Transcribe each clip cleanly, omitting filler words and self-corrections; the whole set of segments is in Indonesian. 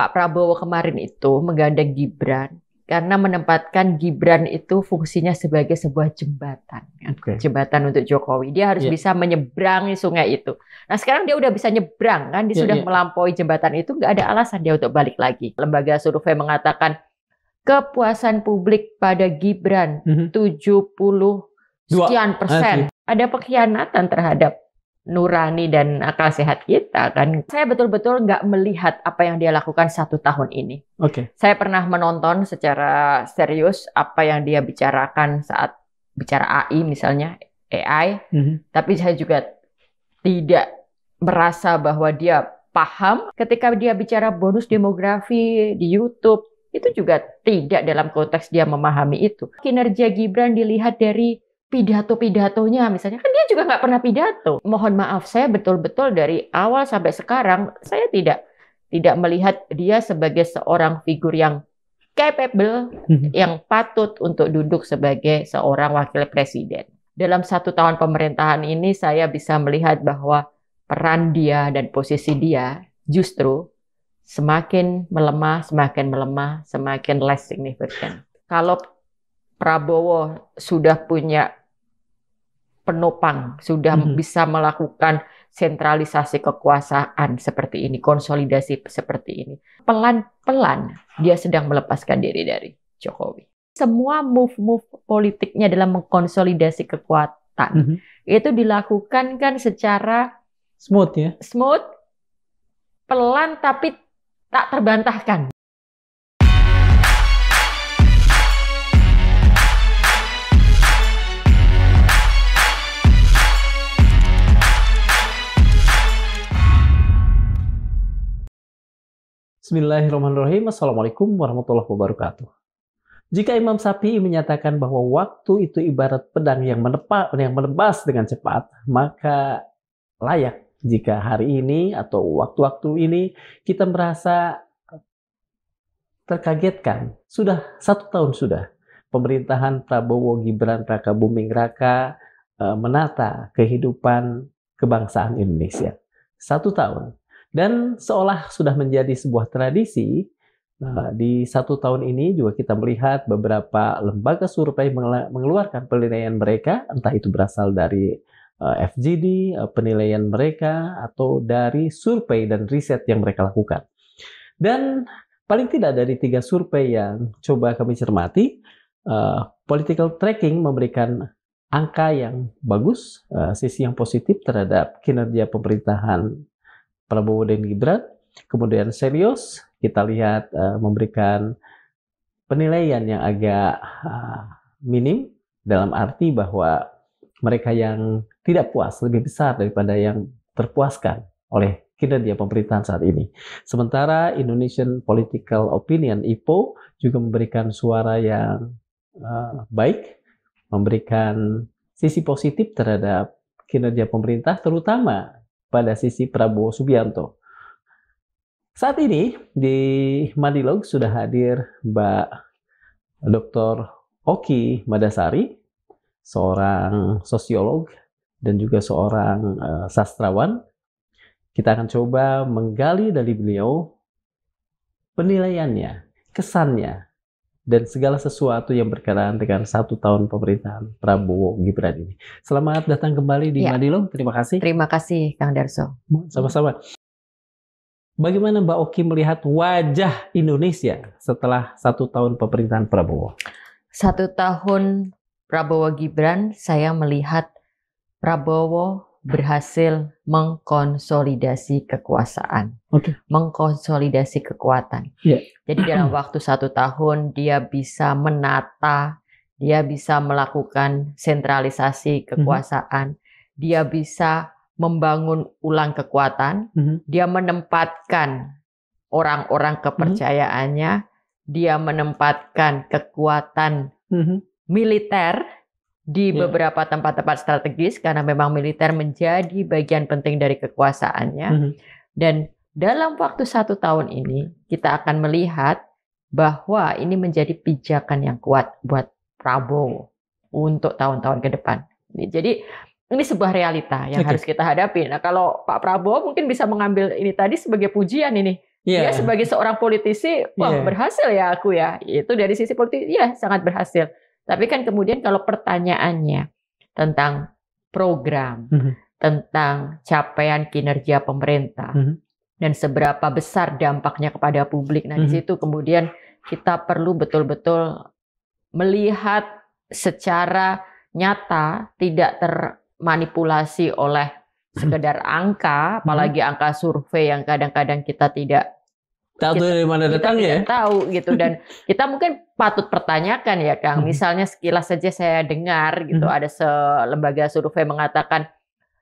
Pak Prabowo kemarin itu menggandeng Gibran karena menempatkan Gibran itu fungsinya sebagai sebuah jembatan, jembatan untuk Jokowi. Dia harus bisa menyeberangi sungai itu. Nah sekarang dia udah bisa nyebrang kan, dia sudah melampaui jembatan itu, nggak ada alasan dia untuk balik lagi. Lembaga survei mengatakan kepuasan publik pada Gibran 70 sekian persen. Ada pengkhianatan terhadap nurani dan akal sehat kita kan. Saya betul-betul nggak melihat apa yang dia lakukan 1 tahun ini. Saya pernah menonton secara serius apa yang dia bicarakan saat bicara AI misalnya, AI. Tapi saya juga tidak merasa bahwa dia paham ketika dia bicara bonus demografi di YouTube. Itu juga tidak dalam konteks dia memahami itu. Kinerja Gibran dilihat dari pidato-pidatonya misalnya, kan dia juga nggak pernah pidato. Mohon maaf, saya betul-betul dari awal sampai sekarang saya tidak melihat dia sebagai seorang figur yang capable, yang patut untuk duduk sebagai seorang wakil presiden. Dalam 1 tahun pemerintahan ini saya bisa melihat bahwa peran dia dan posisi dia justru semakin melemah, semakin less significant. Kalau Prabowo sudah punya penopang, sudah bisa melakukan sentralisasi kekuasaan seperti ini, konsolidasi seperti ini. Pelan-pelan dia sedang melepaskan diri dari Jokowi. Semua move-move politiknya dalam mengkonsolidasi kekuatan itu dilakukan kan secara smooth ya? Smooth, pelan tapi tak terbantahkan. Bismillahirrahmanirrahim. Assalamualaikum warahmatullahi wabarakatuh. Jika Imam Syafi'i menyatakan bahwa waktu itu ibarat pedang yang menebas dengan cepat, maka layak jika hari ini atau waktu-waktu ini kita merasa terkagetkan. Sudah 1 tahun sudah pemerintahan Prabowo Gibran Raka Buming Raka menata kehidupan kebangsaan Indonesia. 1 tahun. Dan seolah sudah menjadi sebuah tradisi, di 1 tahun ini juga kita melihat beberapa lembaga survei mengeluarkan penilaian mereka, entah itu berasal dari FGD, penilaian mereka, atau dari survei dan riset yang mereka lakukan. Dan paling tidak dari 3 survei yang coba kami cermati, political tracking memberikan angka yang bagus, sisi yang positif terhadap kinerja pemerintahan Prabowo dan Gibran. Kemudian serius, kita lihat memberikan penilaian yang agak minim, dalam arti bahwa mereka yang tidak puas lebih besar daripada yang terpuaskan oleh kinerja pemerintahan saat ini. Sementara Indonesian Political Opinion (IPO) juga memberikan suara yang baik, memberikan sisi positif terhadap kinerja pemerintah, terutama pada sisi Prabowo Subianto. Saat ini di Madilog sudah hadir Mbak Dr. Oki Madasari, seorang sosiolog dan juga seorang sastrawan. Kita akan coba menggali dari beliau penilaiannya, kesannya, dan segala sesuatu yang berkaitan dengan 1 tahun pemerintahan Prabowo Gibran ini. Selamat datang kembali di Madilog. Terima kasih. Terima kasih, Kang Darso. Sama-sama. Bagaimana Mbak Oki melihat wajah Indonesia setelah 1 tahun pemerintahan Prabowo? 1 tahun Prabowo Gibran, saya melihat Prabowo berhasil mengkonsolidasi kekuasaan, mengkonsolidasi kekuatan. Jadi dalam waktu 1 tahun dia bisa menata, dia bisa melakukan sentralisasi kekuasaan, dia bisa membangun ulang kekuatan, dia menempatkan orang-orang kepercayaannya, dia menempatkan kekuatan militer di beberapa tempat-tempat strategis karena memang militer menjadi bagian penting dari kekuasaannya. Dan dalam waktu 1 tahun ini kita akan melihat bahwa ini menjadi pijakan yang kuat buat Prabowo untuk tahun-tahun ke depan. Jadi ini sebuah realita yang harus kita hadapi. Nah kalau Pak Prabowo mungkin bisa mengambil ini tadi sebagai pujian ini. Dia sebagai seorang politisi, wah berhasil ya aku ya. Itu dari sisi politik, ya sangat berhasil. Tapi kan kemudian kalau pertanyaannya tentang program, tentang capaian kinerja pemerintah, dan seberapa besar dampaknya kepada publik. Nah, di situ kemudian kita perlu betul-betul melihat secara nyata, tidak termanipulasi oleh sekedar angka, apalagi angka survei yang kadang-kadang kita tidak tahu dari mana datangnya ya. Tahu gitu, dan kita mungkin patut pertanyakan ya Kang. Misalnya sekilas saja saya dengar gitu ada lembaga survei mengatakan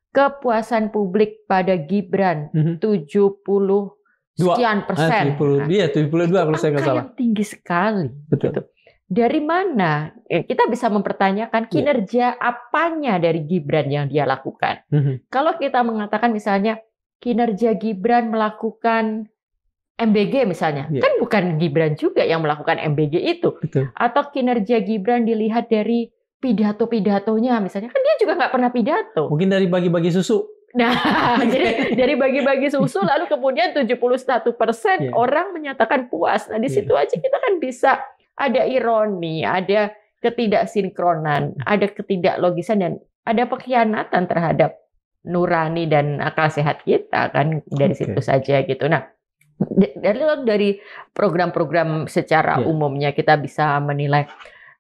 kepuasan publik pada Gibran 70 sekian persen. 72 kalau saya nggak salah. Yang tinggi sekali. Betul. Gitu. Dari mana kita bisa mempertanyakan kinerja apanya dari Gibran yang dia lakukan? Kalau kita mengatakan misalnya kinerja Gibran melakukan MBG misalnya, kan bukan Gibran juga yang melakukan MBG itu. Betul. Atau kinerja Gibran dilihat dari pidato-pidatonya misalnya, kan dia juga nggak pernah pidato. Mungkin dari bagi-bagi susu. Nah, jadi dari bagi-bagi susu lalu kemudian 71% orang menyatakan puas. Nah, di situ aja kita kan bisa ada ironi, ada ketidaksinkronan, ada ketidaklogisan, dan ada pengkhianatan terhadap nurani dan akal sehat kita kan dari situ saja gitu. Nah, dari program-program secara umumnya kita bisa menilai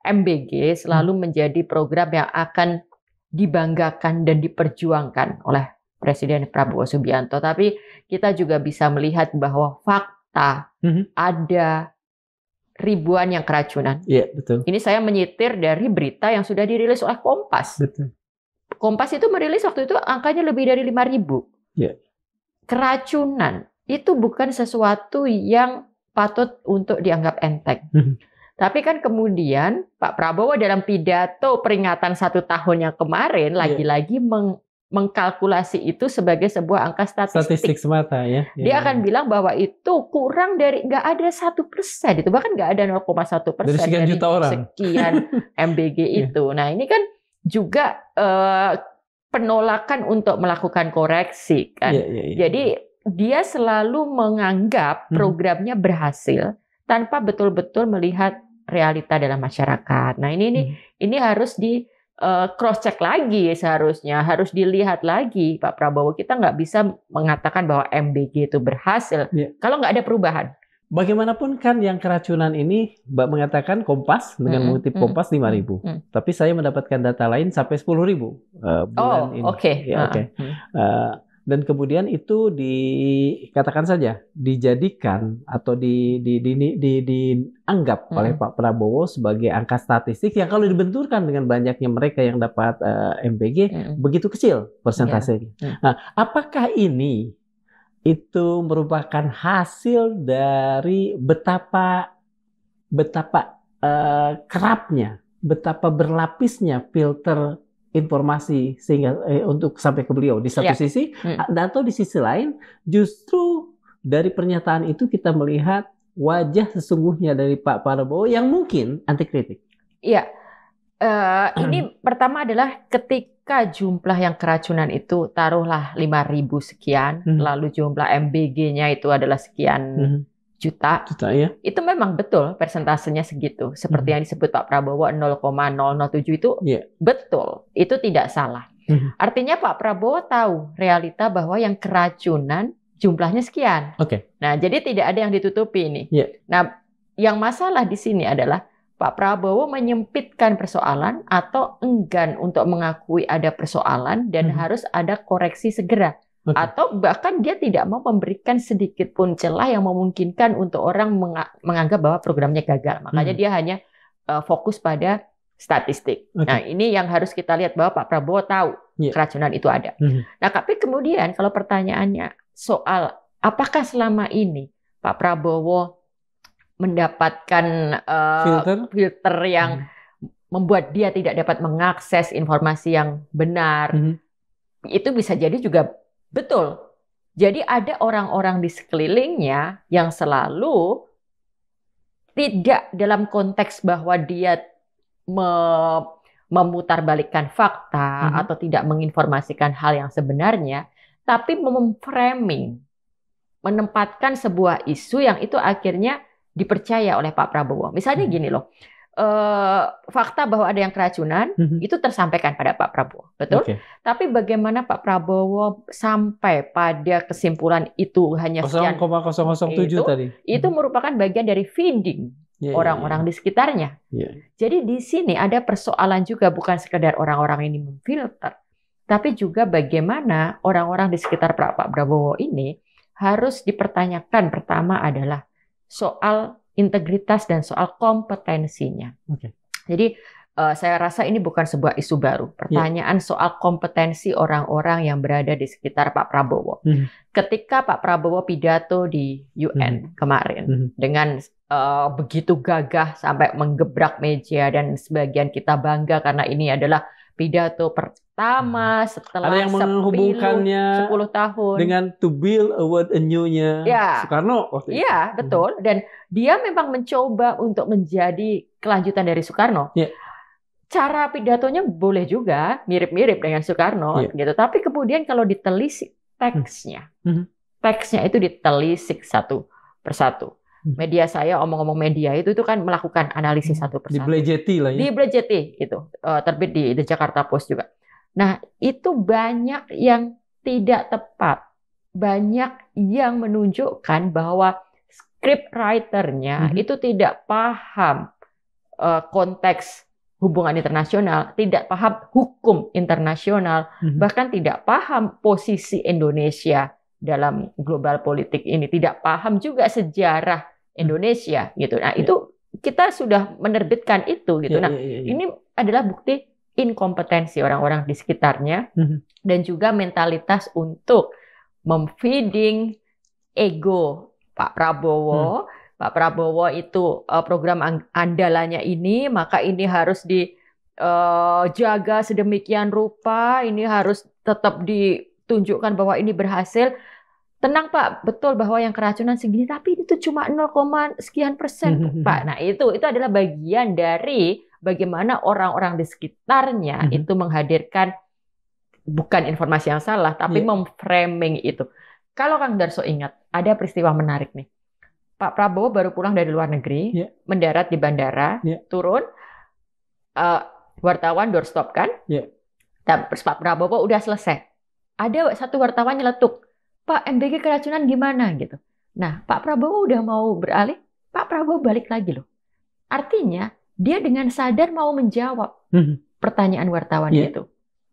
MBG selalu menjadi program yang akan dibanggakan dan diperjuangkan oleh Presiden Prabowo Subianto. Tapi kita juga bisa melihat bahwa fakta ada ribuan yang keracunan. Iya, betul. Ini saya menyitir dari berita yang sudah dirilis oleh Kompas. Betul. Kompas itu merilis waktu itu angkanya lebih dari 5.000. Iya. Keracunan itu bukan sesuatu yang patut untuk dianggap enteng. Tapi kan kemudian Pak Prabowo dalam pidato peringatan 1 tahun yang kemarin lagi-lagi mengkalkulasi itu sebagai sebuah angka statistik semata ya. Dia akan bilang bahwa itu kurang dari, nggak ada 1%, itu bahkan nggak ada 0,1% dari sekian juta orang. Sekian MBG itu. Nah ini kan juga penolakan untuk melakukan koreksi kan. Jadi dia selalu menganggap programnya berhasil tanpa betul-betul melihat realita dalam masyarakat. Nah ini harus di cross check lagi, seharusnya harus dilihat lagi Pak Prabowo. Kita nggak bisa mengatakan bahwa MBG itu berhasil kalau nggak ada perubahan. Bagaimanapun kan yang keracunan ini, Mbak mengatakan Kompas dengan mengutip Kompas 5.000, tapi saya mendapatkan data lain sampai 10.000 bulan ini. Dan kemudian itu dikatakan saja dijadikan atau dianggap oleh Pak Prabowo sebagai angka statistik yang kalau dibenturkan dengan banyaknya mereka yang dapat MBG begitu kecil persentasenya. Nah, apakah ini itu merupakan hasil dari betapa kerapnya, betapa berlapisnya filter informasi sehingga untuk sampai ke beliau di satu sisi, atau di sisi lain justru dari pernyataan itu kita melihat wajah sesungguhnya dari Pak Prabowo yang mungkin anti kritik. Iya, ini pertama adalah ketika jumlah yang keracunan itu taruhlah 5.000 sekian, lalu jumlah MBG-nya itu adalah sekian juta ya. Itu memang betul persentasenya segitu. Seperti yang disebut Pak Prabowo 0,007 itu betul. Itu tidak salah. Artinya Pak Prabowo tahu realita bahwa yang keracunan jumlahnya sekian. Nah, jadi tidak ada yang ditutupi ini. Nah, yang masalah di sini adalah Pak Prabowo menyempitkan persoalan atau enggan untuk mengakui ada persoalan dan harus ada koreksi segera. Atau bahkan dia tidak mau memberikan sedikit pun celah yang memungkinkan untuk orang menganggap bahwa programnya gagal. Makanya dia hanya fokus pada statistik. Nah, ini yang harus kita lihat bahwa Pak Prabowo tahu keracunan itu ada. Nah, tapi kemudian kalau pertanyaannya soal apakah selama ini Pak Prabowo mendapatkan filter yang membuat dia tidak dapat mengakses informasi yang benar, itu bisa jadi juga betul. Jadi ada orang-orang di sekelilingnya yang selalu tidak dalam konteks bahwa dia memutarbalikkan fakta atau tidak menginformasikan hal yang sebenarnya, tapi memframing menempatkan sebuah isu yang itu akhirnya dipercaya oleh Pak Prabowo. Misalnya gini loh, fakta bahwa ada yang keracunan itu tersampaikan pada Pak Prabowo, betul? Okay. Tapi bagaimana Pak Prabowo sampai pada kesimpulan itu hanya sekian 0,007 tadi? Itu merupakan bagian dari feeding orang-orang di sekitarnya. Jadi di sini ada persoalan juga, bukan sekedar orang-orang ini memfilter, tapi juga bagaimana orang-orang di sekitar Pak Prabowo ini harus dipertanyakan. Pertama adalah soal integritas dan soal kompetensinya. Jadi saya rasa ini bukan sebuah isu baru. Pertanyaan soal kompetensi orang-orang yang berada di sekitar Pak Prabowo. Ketika Pak Prabowo pidato di UN kemarin dengan begitu gagah sampai menggebrak meja, dan sebagian kita bangga karena ini adalah pidato pertama setelah ada yang menghubungkannya 10 tahun dengan to build a world anew-nya Soekarno waktu itu. Iya, betul. Dan dia memang mencoba untuk menjadi kelanjutan dari Soekarno. Cara pidatonya boleh juga mirip-mirip dengan Soekarno gitu. Tapi kemudian kalau ditelisik teksnya, teksnya itu ditelisik satu persatu. Media saya, omong-omong media itu kan melakukan analisis satu persatu. Dibelejeti lah ya. Dibelejeti itu, terbit di The Jakarta Post juga. Nah, itu banyak yang tidak tepat. Banyak yang menunjukkan bahwa script writer-nya itu tidak paham konteks hubungan internasional, tidak paham hukum internasional, bahkan tidak paham posisi Indonesia dalam global politik ini, tidak paham juga sejarah Indonesia gitu. Nah, itu kita sudah menerbitkan itu gitu. Nah, ini adalah bukti inkompetensi orang-orang di sekitarnya dan juga mentalitas untuk memfeeding ego Pak Prabowo. Pak Prabowo itu program andalannya ini, maka ini harus dijaga sedemikian rupa, ini harus tetap ditunjukkan bahwa ini berhasil. Tenang Pak, betul bahwa yang keracunan segini, tapi itu cuma 0, sekian persen Pak. Nah itu adalah bagian dari bagaimana orang-orang di sekitarnya itu menghadirkan bukan informasi yang salah, tapi memframing itu. Kalau Kang Darso ingat, ada peristiwa menarik nih. Pak Prabowo baru pulang dari luar negeri, mendarat di bandara, turun, wartawan doorstop kan, dan Pak Prabowo udah selesai. Ada satu wartawan nyeletuk, Pak, MBG keracunan gimana gitu. Nah, Pak Prabowo udah mau beralih, Pak Prabowo balik lagi loh. Artinya, dia dengan sadar mau menjawab pertanyaan wartawan itu.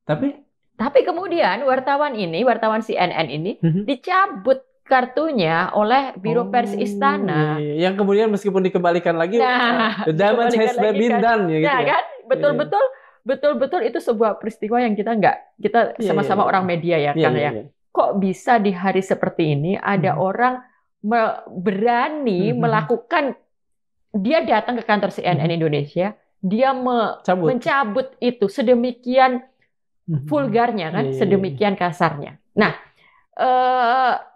Tapi kemudian wartawan CNN ini dicabut kartunya oleh Biro Pers Istana. Yang kemudian meskipun dikembalikan lagi, the damage has been done. Ya, gitu kan? Betul-betul itu sebuah peristiwa yang kita sama-sama orang media ya, Kang ya. Kok bisa di hari seperti ini ada orang berani melakukan, dia datang ke kantor CNN Indonesia, dia mencabut itu sedemikian vulgarnya kan, sedemikian kasarnya. Nah,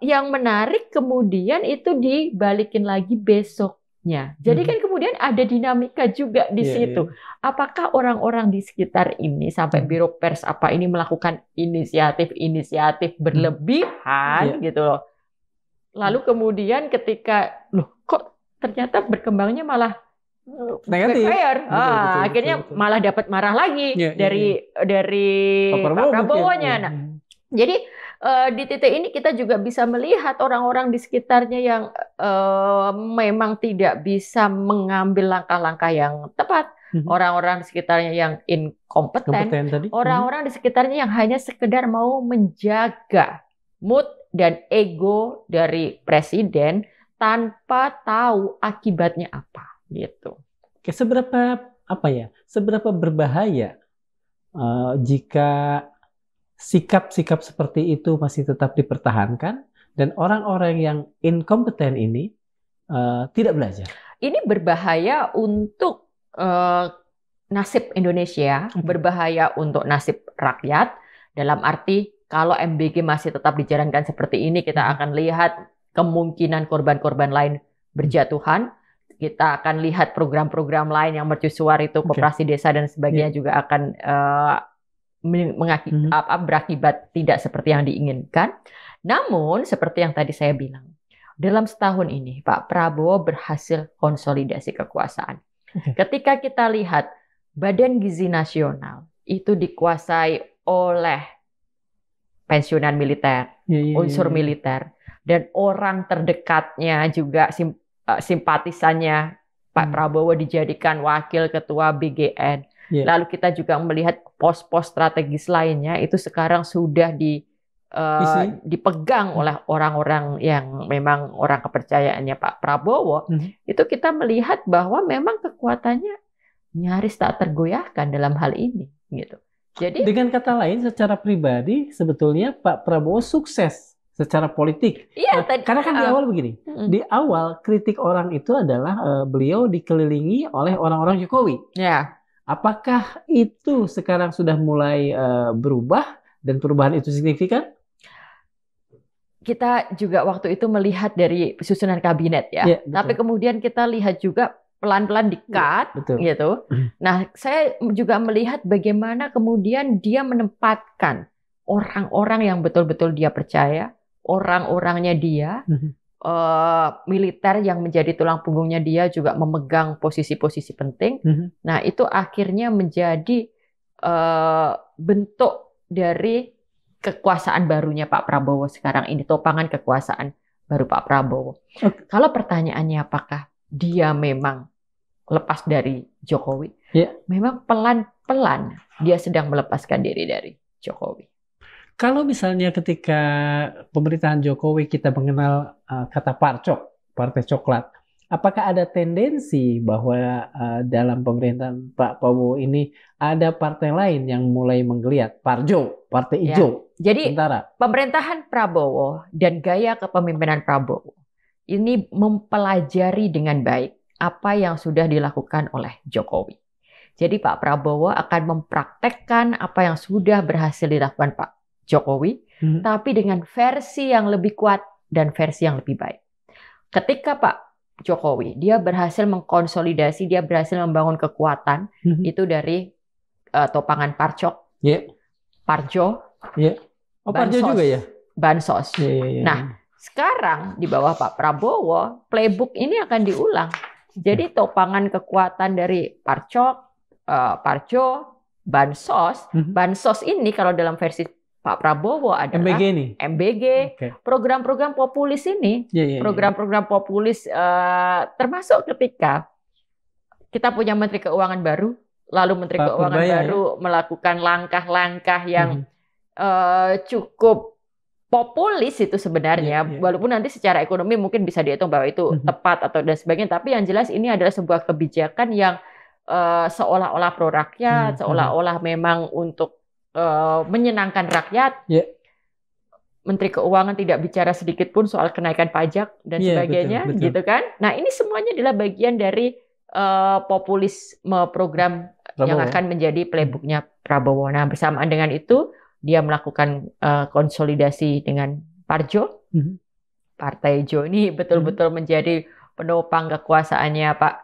yang menarik kemudian itu dibalikin lagi besoknya. Jadi kan kemudian ada dinamika juga di situ. Apakah orang-orang di sekitar ini sampai Biro Pers apa ini melakukan inisiatif berlebihan gitu loh. Lalu kemudian ketika kok ternyata berkembangnya malah negatif. Betul. Akhirnya malah dapat marah lagi dari Pak Prabowo-nya. Nah, jadi di titik ini kita juga bisa melihat orang-orang di sekitarnya yang memang tidak bisa mengambil langkah-langkah yang tepat. Orang-orang di sekitarnya yang inkompeten. Orang-orang di sekitarnya yang hanya sekedar mau menjaga mood dan ego dari presiden tanpa tahu akibatnya apa. Gitu. Oke, seberapa berbahaya jika sikap-sikap seperti itu masih tetap dipertahankan dan orang-orang yang inkompeten ini tidak belajar? Ini berbahaya untuk nasib Indonesia, berbahaya untuk nasib rakyat. Dalam arti kalau MBG masih tetap dijalankan seperti ini, kita akan lihat kemungkinan korban-korban lain berjatuhan. Kita akan lihat program-program lain yang mercusuar itu, koperasi desa dan sebagainya juga akan berakibat tidak seperti yang diinginkan. Namun, seperti yang tadi saya bilang, dalam setahun ini Pak Prabowo berhasil konsolidasi kekuasaan. Ketika kita lihat Badan Gizi Nasional itu dikuasai oleh pensiunan militer, unsur militer, dan orang terdekatnya juga simpatisannya Pak Prabowo dijadikan wakil ketua BGN. Lalu kita juga melihat pos-pos strategis lainnya itu sekarang sudah dipegang oleh orang-orang yang memang orang kepercayaannya Pak Prabowo. Itu kita melihat bahwa memang kekuatannya nyaris tak tergoyahkan dalam hal ini, gitu. Jadi dengan kata lain, secara pribadi sebetulnya Pak Prabowo sukses secara politik. Iya, karena kan di awal begini, di awal kritik orang itu adalah beliau dikelilingi oleh orang-orang Jokowi. Ya. Apakah itu sekarang sudah mulai berubah dan perubahan itu signifikan? Kita juga waktu itu melihat dari susunan kabinet ya. Tapi kemudian kita lihat juga pelan-pelan di-cut, gitu. Nah, saya juga melihat bagaimana kemudian dia menempatkan orang-orang yang betul-betul dia percaya, orang-orangnya dia, militer yang menjadi tulang punggungnya dia juga memegang posisi-posisi penting. Nah, itu akhirnya menjadi bentuk dari kekuasaan barunya Pak Prabowo sekarang ini, topangan kekuasaan baru Pak Prabowo. Kalau pertanyaannya apakah dia memang lepas dari Jokowi? Memang pelan-pelan dia sedang melepaskan diri dari Jokowi. Kalau misalnya ketika pemerintahan Jokowi kita mengenal kata parcok, partai coklat, apakah ada tendensi bahwa dalam pemerintahan Pak Prabowo ini ada partai lain yang mulai menggeliat, Parjo, partai hijau? Jadi pemerintahan Prabowo dan gaya kepemimpinan Prabowo ini mempelajari dengan baik apa yang sudah dilakukan oleh Jokowi. Jadi Pak Prabowo akan mempraktekkan apa yang sudah berhasil dilakukan Pak Jokowi, tapi dengan versi yang lebih kuat dan versi yang lebih baik. Ketika Pak Jokowi, dia berhasil mengkonsolidasi, dia berhasil membangun kekuatan, itu dari topangan Parcok, Parjo, Parjo juga ya? Bansos. Nah, sekarang di bawah Pak Prabowo, playbook ini akan diulang. Jadi topangan kekuatan dari Parcok, Parjo, Bansos. Bansos ini kalau dalam versi Pak Prabowo adalah MBG, program-program populis ini, program-program populis termasuk ketika kita punya Menteri Keuangan baru, lalu Menteri Keuangan baru melakukan langkah-langkah yang cukup populis itu sebenarnya, walaupun nanti secara ekonomi mungkin bisa dihitung bahwa itu tepat atau dan sebagainya, tapi yang jelas ini adalah sebuah kebijakan yang seolah-olah pro rakyat, seolah-olah memang untuk menyenangkan rakyat. Menteri Keuangan tidak bicara sedikit pun soal kenaikan pajak dan sebagainya, gitu kan? Nah, ini semuanya adalah bagian dari populisme program Prabowo yang akan menjadi playbooknya Prabowo. Nah, bersamaan dengan itu dia melakukan konsolidasi dengan Parjo. Partai Hijau ini betul-betul menjadi penopang kekuasaannya Pak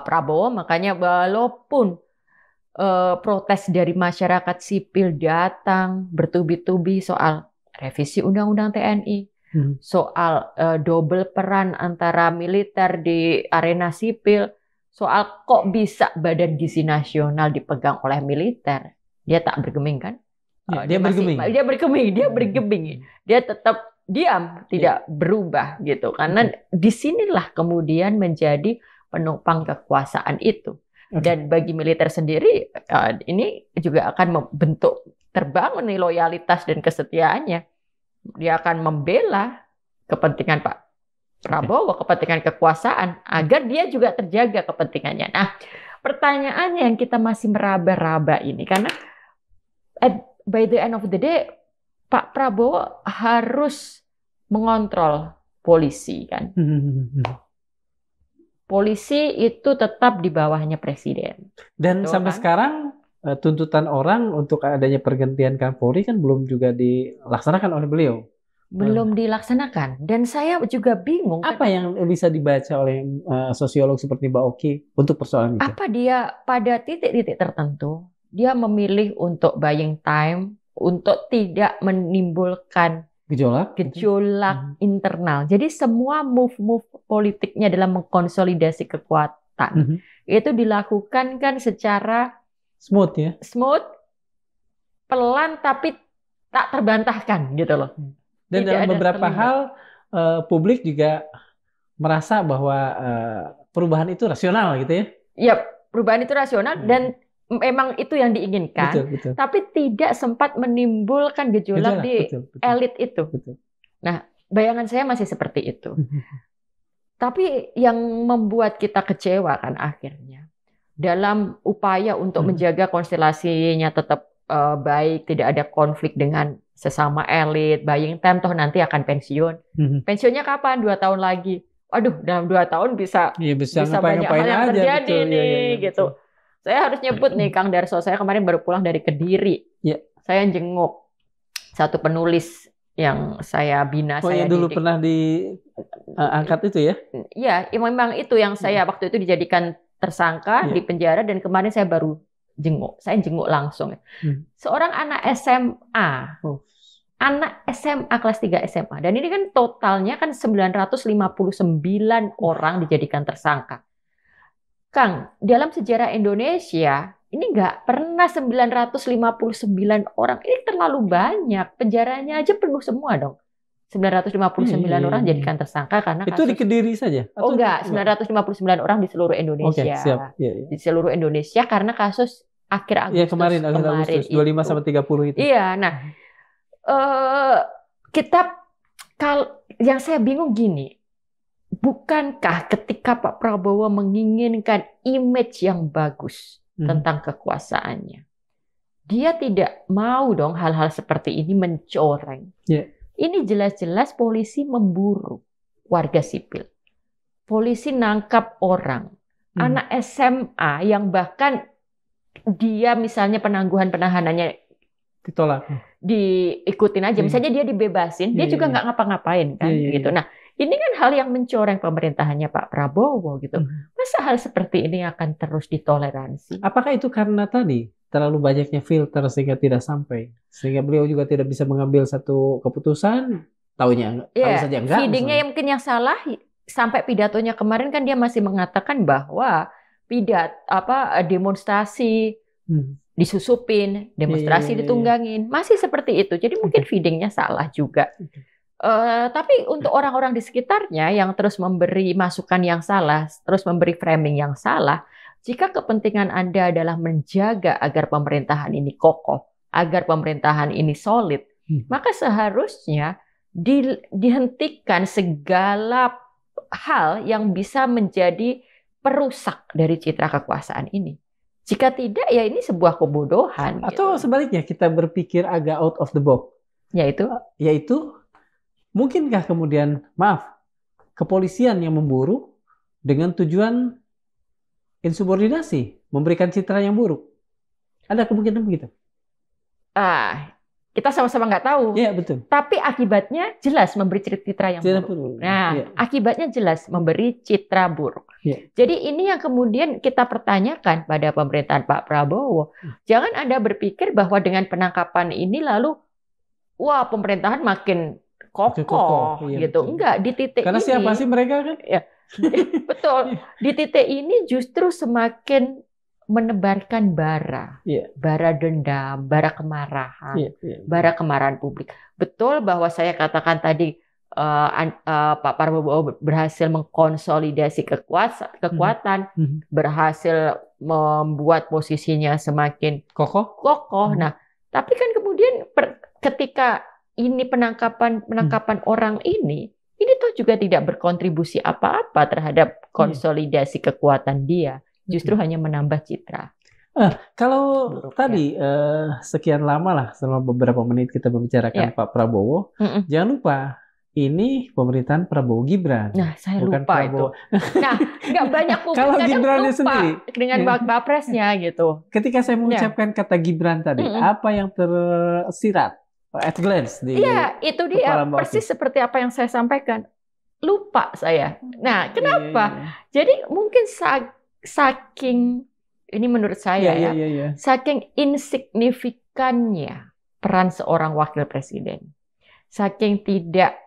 Prabowo. Makanya walaupun protes dari masyarakat sipil datang bertubi-tubi soal revisi Undang-Undang TNI, soal double peran antara militer di arena sipil, soal kok bisa Badan Gizi Nasional dipegang oleh militer, dia tak bergeming kan? Dia bergeming. Dia tetap diam, tidak berubah gitu. Karena disinilah kemudian menjadi penopang kekuasaan itu. Dan bagi militer sendiri, ini juga akan membentuk terbangun nih loyalitas dan kesetiaannya. Dia akan membela kepentingan Pak Prabowo, kepentingan kekuasaan, agar dia juga terjaga kepentingannya. Nah, pertanyaannya yang kita masih meraba-raba ini, karena by the end of the day, Pak Prabowo harus mengontrol polisi kan. Polisi itu tetap di bawahnya presiden. Dan sampai sekarang tuntutan orang untuk adanya pergantian Kapolri kan belum juga dilaksanakan oleh beliau. Belum dilaksanakan. Dan saya juga bingung. Apa yang bisa dibaca oleh sosiolog seperti Mbak Oki untuk persoalan itu? Apa dia pada titik-titik tertentu dia memilih untuk buying time, untuk tidak menimbulkan Gejolak internal. Jadi semua move politiknya dalam mengkonsolidasi kekuatan itu dilakukan kan secara smooth ya. Smooth, pelan tapi tak terbantahkan gitu loh. Dan Tidak dalam beberapa terlibat. hal publik juga merasa bahwa perubahan itu rasional gitu ya. Ya, perubahan itu rasional dan memang itu yang diinginkan. Betul. Tapi tidak sempat menimbulkan gejolak di elit itu. Betul. Nah, bayangan saya masih seperti itu. Tapi yang membuat kita kecewa kan akhirnya dalam upaya untuk menjaga konstelasinya tetap baik, tidak ada konflik dengan sesama elit, buying time toh nanti akan pensiun. Pensiunnya kapan? 2 tahun lagi. Aduh, dalam 2 tahun bisa banyak hal yang terjadi gitu. Betul. Saya harus nyebut nih Kang Darso, saya kemarin baru pulang dari Kediri. Saya jenguk satu penulis yang saya bina. Yang dulu pernah diangkat itu ya? Iya, memang itu yang saya waktu itu dijadikan tersangka di penjara dan kemarin saya baru jenguk. Saya jenguk langsung. Seorang anak SMA. Anak SMA kelas 3 SMA. Dan ini kan totalnya kan 959 orang dijadikan tersangka. Kang, dalam sejarah Indonesia ini nggak pernah 959 orang. Ini terlalu banyak. Penjaranya aja penuh semua dong. 959 orang dijadikan tersangka karena kasus... Itu di Kediri saja? Oh enggak, 959 orang di seluruh Indonesia. Siap. Di seluruh Indonesia karena kasus akhir Agustus kemarin Agustus 25 sampai 30 itu. Iya, nah yang saya bingung gini, bukankah ketika Pak Prabowo menginginkan image yang bagus tentang kekuasaannya, dia tidak mau dong hal-hal seperti ini mencoreng. Ini jelas-jelas polisi memburu warga sipil. Polisi nangkap orang, anak SMA yang bahkan dia misalnya penangguhan penahanannya ditolak, diikutin aja. Misalnya dia dibebasin, dia juga nggak ngapa-ngapain kan, gitu. Nah, ini kan hal yang mencoreng pemerintahannya Pak Prabowo gitu. Masa hal seperti ini akan terus ditoleransi? Apakah itu karena tadi terlalu banyaknya filter sehingga tidak sampai, sehingga beliau juga tidak bisa mengambil satu keputusan? Tahu saja enggak. Feedingnya yang mungkin yang salah. Sampai pidatonya kemarin kan dia masih mengatakan bahwa demonstrasi disusupin, demonstrasi ditunggangin, masih seperti itu. Jadi mungkin feedingnya salah juga. Tapi untuk orang-orang di sekitarnya yang terus memberi masukan yang salah, terus memberi framing yang salah, jika kepentingan Anda adalah menjaga agar pemerintahan ini kokoh, agar pemerintahan ini solid, maka seharusnya dihentikan segala hal yang bisa menjadi perusak dari citra kekuasaan ini. Jika tidak, ya ini sebuah kebodohan. Atau sebaliknya, kita berpikir agak out of the box. Yaitu, mungkinkah kemudian, kepolisian yang memburu dengan tujuan insubordinasi, memberikan citra yang buruk? Ada kemungkinan begitu? Kita sama-sama nggak tahu. Iya, betul. Tapi akibatnya jelas memberi citra yang buruk. Akibatnya jelas memberi citra buruk. Jadi ini yang kemudian kita pertanyakan pada pemerintahan Pak Prabowo. Jangan Anda berpikir bahwa dengan penangkapan ini lalu, pemerintahan makin kokoh gitu. Betul. Enggak, di titik karena ini. Karena siapa sih mereka kan? Betul. Di titik ini justru semakin menebarkan bara dendam, bara kemarahan, bara kemarahan publik. Betul bahwa saya katakan tadi Pak Prabowo berhasil mengkonsolidasi kekuatan, berhasil membuat posisinya semakin kokoh. Nah, tapi kan kemudian ketika ini penangkapan orang ini toh juga tidak berkontribusi apa-apa terhadap konsolidasi kekuatan dia. Justru hanya menambah citra. Kalau tadi sekian lama lah, selama beberapa menit kita membicarakan Pak Prabowo, jangan lupa ini pemerintahan Prabowo Gibran. Nah, saya bukan lupa Prabowo. itu. Nah, nggak banyak publik kalau kadang Gibrannya lupa sendiri dengan Bapresnya gitu. Ketika saya mengucapkan kata Gibran tadi, apa yang tersirat at glance di itu dia persis seperti apa yang saya sampaikan. Lupa saya. Nah, kenapa? Jadi mungkin saking ini menurut saya saking insignifikannya peran seorang wakil presiden, saking tidak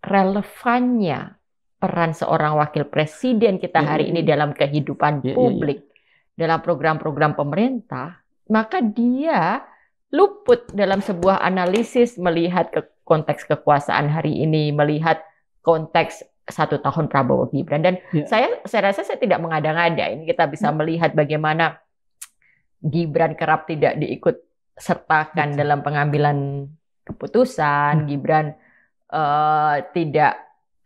relevannya peran seorang wakil presiden kita hari ini dalam kehidupan publik, dalam program-program pemerintah, maka dia luput dalam sebuah analisis melihat ke konteks kekuasaan hari ini, melihat konteks 1 tahun Prabowo Gibran. Dan saya rasa saya tidak mengada-ngada. Ini kita bisa melihat bagaimana Gibran kerap tidak diikut sertakan dalam pengambilan keputusan. Gibran tidak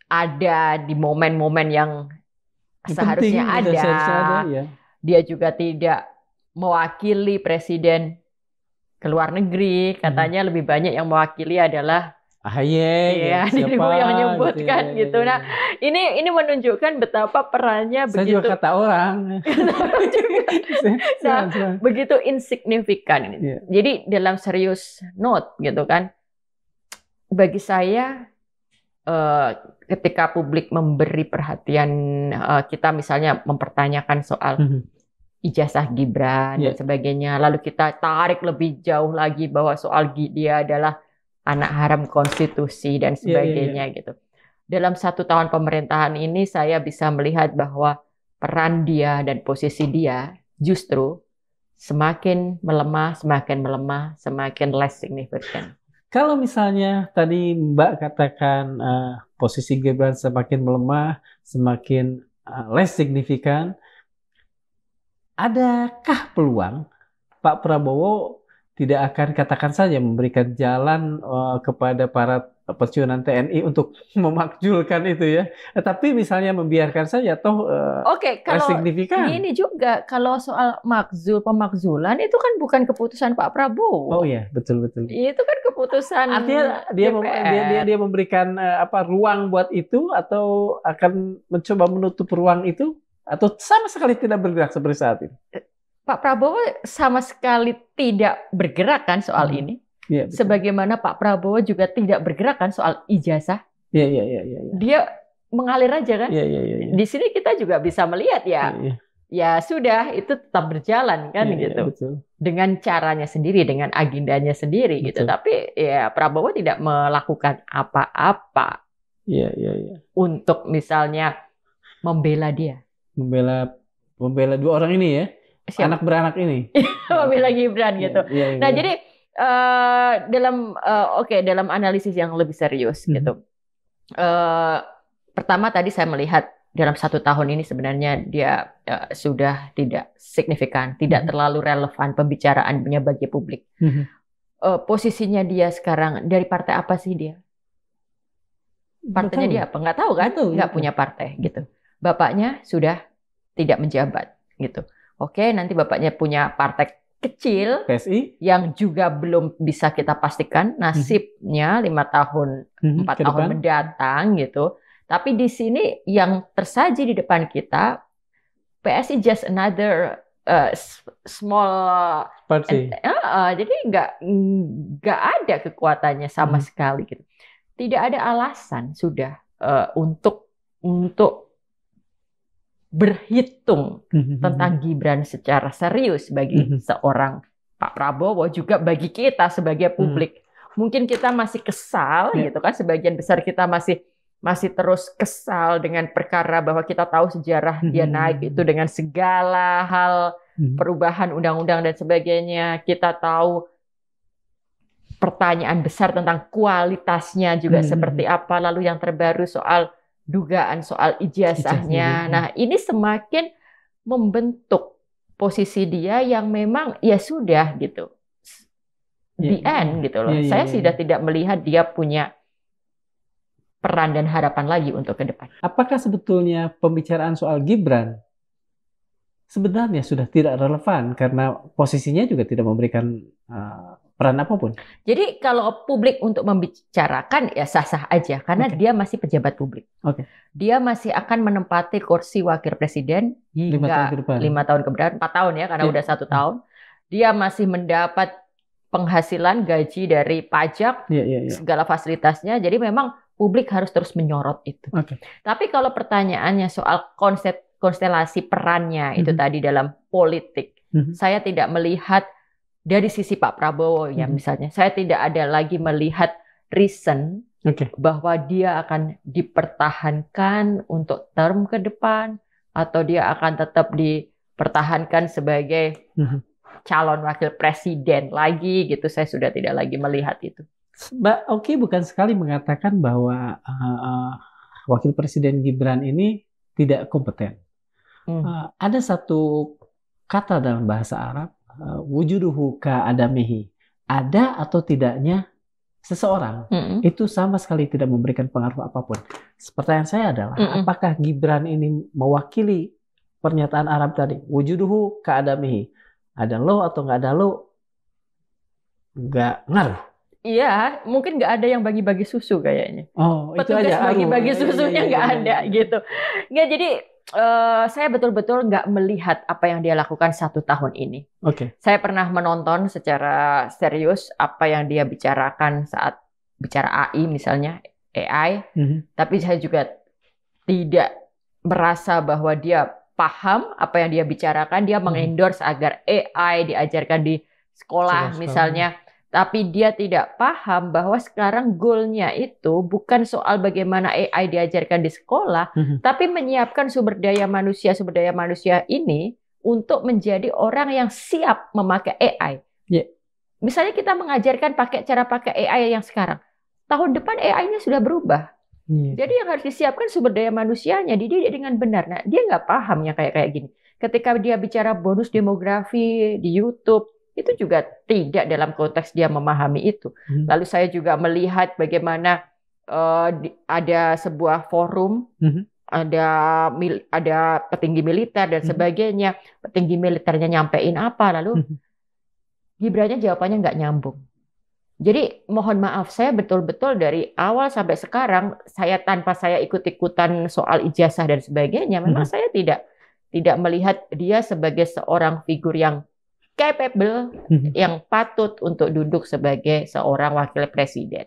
ada di momen-momen yang seharusnya ada. Dia juga tidak mewakili presiden ke luar negeri. Katanya lebih banyak yang mewakili adalah AHY, dirimu yang menyebutkan gitu. Nah, ini menunjukkan betapa perannya saya begitu. Juga kata orang. Begitu insignifikan. Jadi dalam serius note gitu kan, bagi saya ketika publik memberi perhatian, kita misalnya mempertanyakan soal ijazah Gibran dan sebagainya, lalu kita tarik lebih jauh lagi bahwa soal dia adalah anak haram konstitusi dan sebagainya gitu. Dalam 1 tahun pemerintahan ini saya bisa melihat bahwa peran dia dan posisi dia justru semakin melemah, semakin less significant. Kalau misalnya tadi Mbak katakan posisi Gibran semakin melemah, semakin less signifikan, adakah peluang Pak Prabowo tidak akan katakan saja memberikan jalan kepada para pensiunan TNI untuk memakzulkan itu ya, tapi misalnya membiarkan saja toh kalau signifikan. Ini juga kalau soal pemakzulan itu kan bukan keputusan Pak Prabowo. Oh iya, betul. Itu kan keputusan. Artinya dia memberikan ruang buat itu, atau akan mencoba menutup ruang itu, atau sama sekali tidak bergerak seperti saat ini. Pak Prabowo sama sekali tidak bergerak kan soal ini. Sebagaimana Pak Prabowo juga tidak bergerak kan soal ijazah. Dia mengalir aja kan. Di sini kita juga bisa melihat ya sudah, itu tetap berjalan kan gitu. Betul. Dengan caranya sendiri, dengan agendanya sendiri gitu. Tapi ya Prabowo tidak melakukan apa-apa. Untuk misalnya membela dia. Membela 2 orang ini ya. Siap. Anak beranak ini. Membela Gibran gitu. Nah, jadi dalam analisis yang lebih serius gitu. Pertama tadi saya melihat dalam 1 tahun ini sebenarnya dia sudah tidak signifikan, tidak terlalu relevan pembicaraannya bagi publik. Posisinya dia sekarang dari partai apa sih dia? Partainya dia apa? Nggak tahu kan? Nggak punya partai gitu. Bapaknya sudah tidak menjabat gitu. Oke, nanti bapaknya punya partai kecil PSI yang juga belum bisa kita pastikan nasibnya 5 tahun, 4 tahun mendatang gitu. Tapi di sini yang tersaji di depan kita, PSI just another small party. Jadi nggak ada kekuatannya sama sekali gitu. Tidak ada alasan sudah untuk berhitung tentang Gibran secara serius bagi seorang Pak Prabowo, juga bagi kita sebagai publik. Mungkin kita masih kesal gitu kan, sebagian besar kita masih terus kesal dengan perkara bahwa kita tahu sejarah dia naik itu dengan segala hal, perubahan undang-undang dan sebagainya. Kita tahu pertanyaan besar tentang kualitasnya juga seperti apa, lalu yang terbaru soal dugaan soal ijazahnya. Nah, ini semakin membentuk posisi dia yang memang ya sudah gitu. The end gitu loh. Saya sudah tidak melihat dia punya peran dan harapan lagi untuk ke depan. Apakah sebetulnya pembicaraan soal Gibran sebenarnya sudah tidak relevan karena posisinya juga tidak memberikan peran apapun? Jadi kalau publik untuk membicarakan ya sah-sah aja karena dia masih pejabat publik. Dia masih akan menempati kursi wakil presiden hingga 5 tahun ke depan, 4 tahun ya karena udah 1 tahun. Dia masih mendapat penghasilan gaji dari pajak, segala fasilitasnya. Jadi memang publik harus terus menyorot itu. Tapi kalau pertanyaannya soal konstelasi perannya itu tadi dalam politik, saya tidak melihat dari sisi Pak Prabowo ya misalnya, saya tidak ada lagi melihat reason bahwa dia akan dipertahankan untuk term ke depan atau dia akan tetap dipertahankan sebagai calon wakil presiden lagi gitu. Saya sudah tidak lagi melihat itu. Mbak Oki bukan sekali mengatakan bahwa wakil presiden Gibran ini tidak kompeten. Ada satu kata dalam bahasa Arab, wujuduhu ka'adamihi. Ada atau tidaknya seseorang itu sama sekali tidak memberikan pengaruh apapun. Pertanyaan saya adalah, apakah Gibran ini mewakili pernyataan Arab tadi? Wujuduhu ka'adamihi. Ada lo atau nggak ada lo, nggak ngaruh. Iya, mungkin nggak ada yang bagi-bagi susu kayaknya. Oh, itu petugas aja. Bagi-bagi susunya nggak ada gitu. Nggak, jadi saya betul-betul nggak melihat apa yang dia lakukan 1 tahun ini. Saya pernah menonton secara serius apa yang dia bicarakan saat bicara AI misalnya, AI. Tapi saya juga tidak merasa bahwa dia paham apa yang dia bicarakan. Dia mengendorse agar AI diajarkan di sekolah misalnya. Tapi dia tidak paham bahwa sekarang goalnya itu bukan soal bagaimana AI diajarkan di sekolah, tapi menyiapkan sumber daya manusia ini untuk menjadi orang yang siap memakai AI. Misalnya kita mengajarkan cara pakai AI yang sekarang. Tahun depan AI-nya sudah berubah. Jadi yang harus disiapkan sumber daya manusianya, dididik dengan benar. Nah, dia nggak paham yang kayak gini. Ketika dia bicara bonus demografi di YouTube, itu juga tidak dalam konteks dia memahami itu. Lalu saya juga melihat bagaimana ada sebuah forum, ada petinggi militer dan sebagainya. Petinggi militernya nyampein apa, lalu Gibrannya jawabannya nggak nyambung. Jadi mohon maaf, saya betul-betul dari awal sampai sekarang, tanpa saya ikut-ikutan soal ijazah dan sebagainya, memang saya tidak melihat dia sebagai seorang figur yang capable, yang patut untuk duduk sebagai seorang wakil presiden.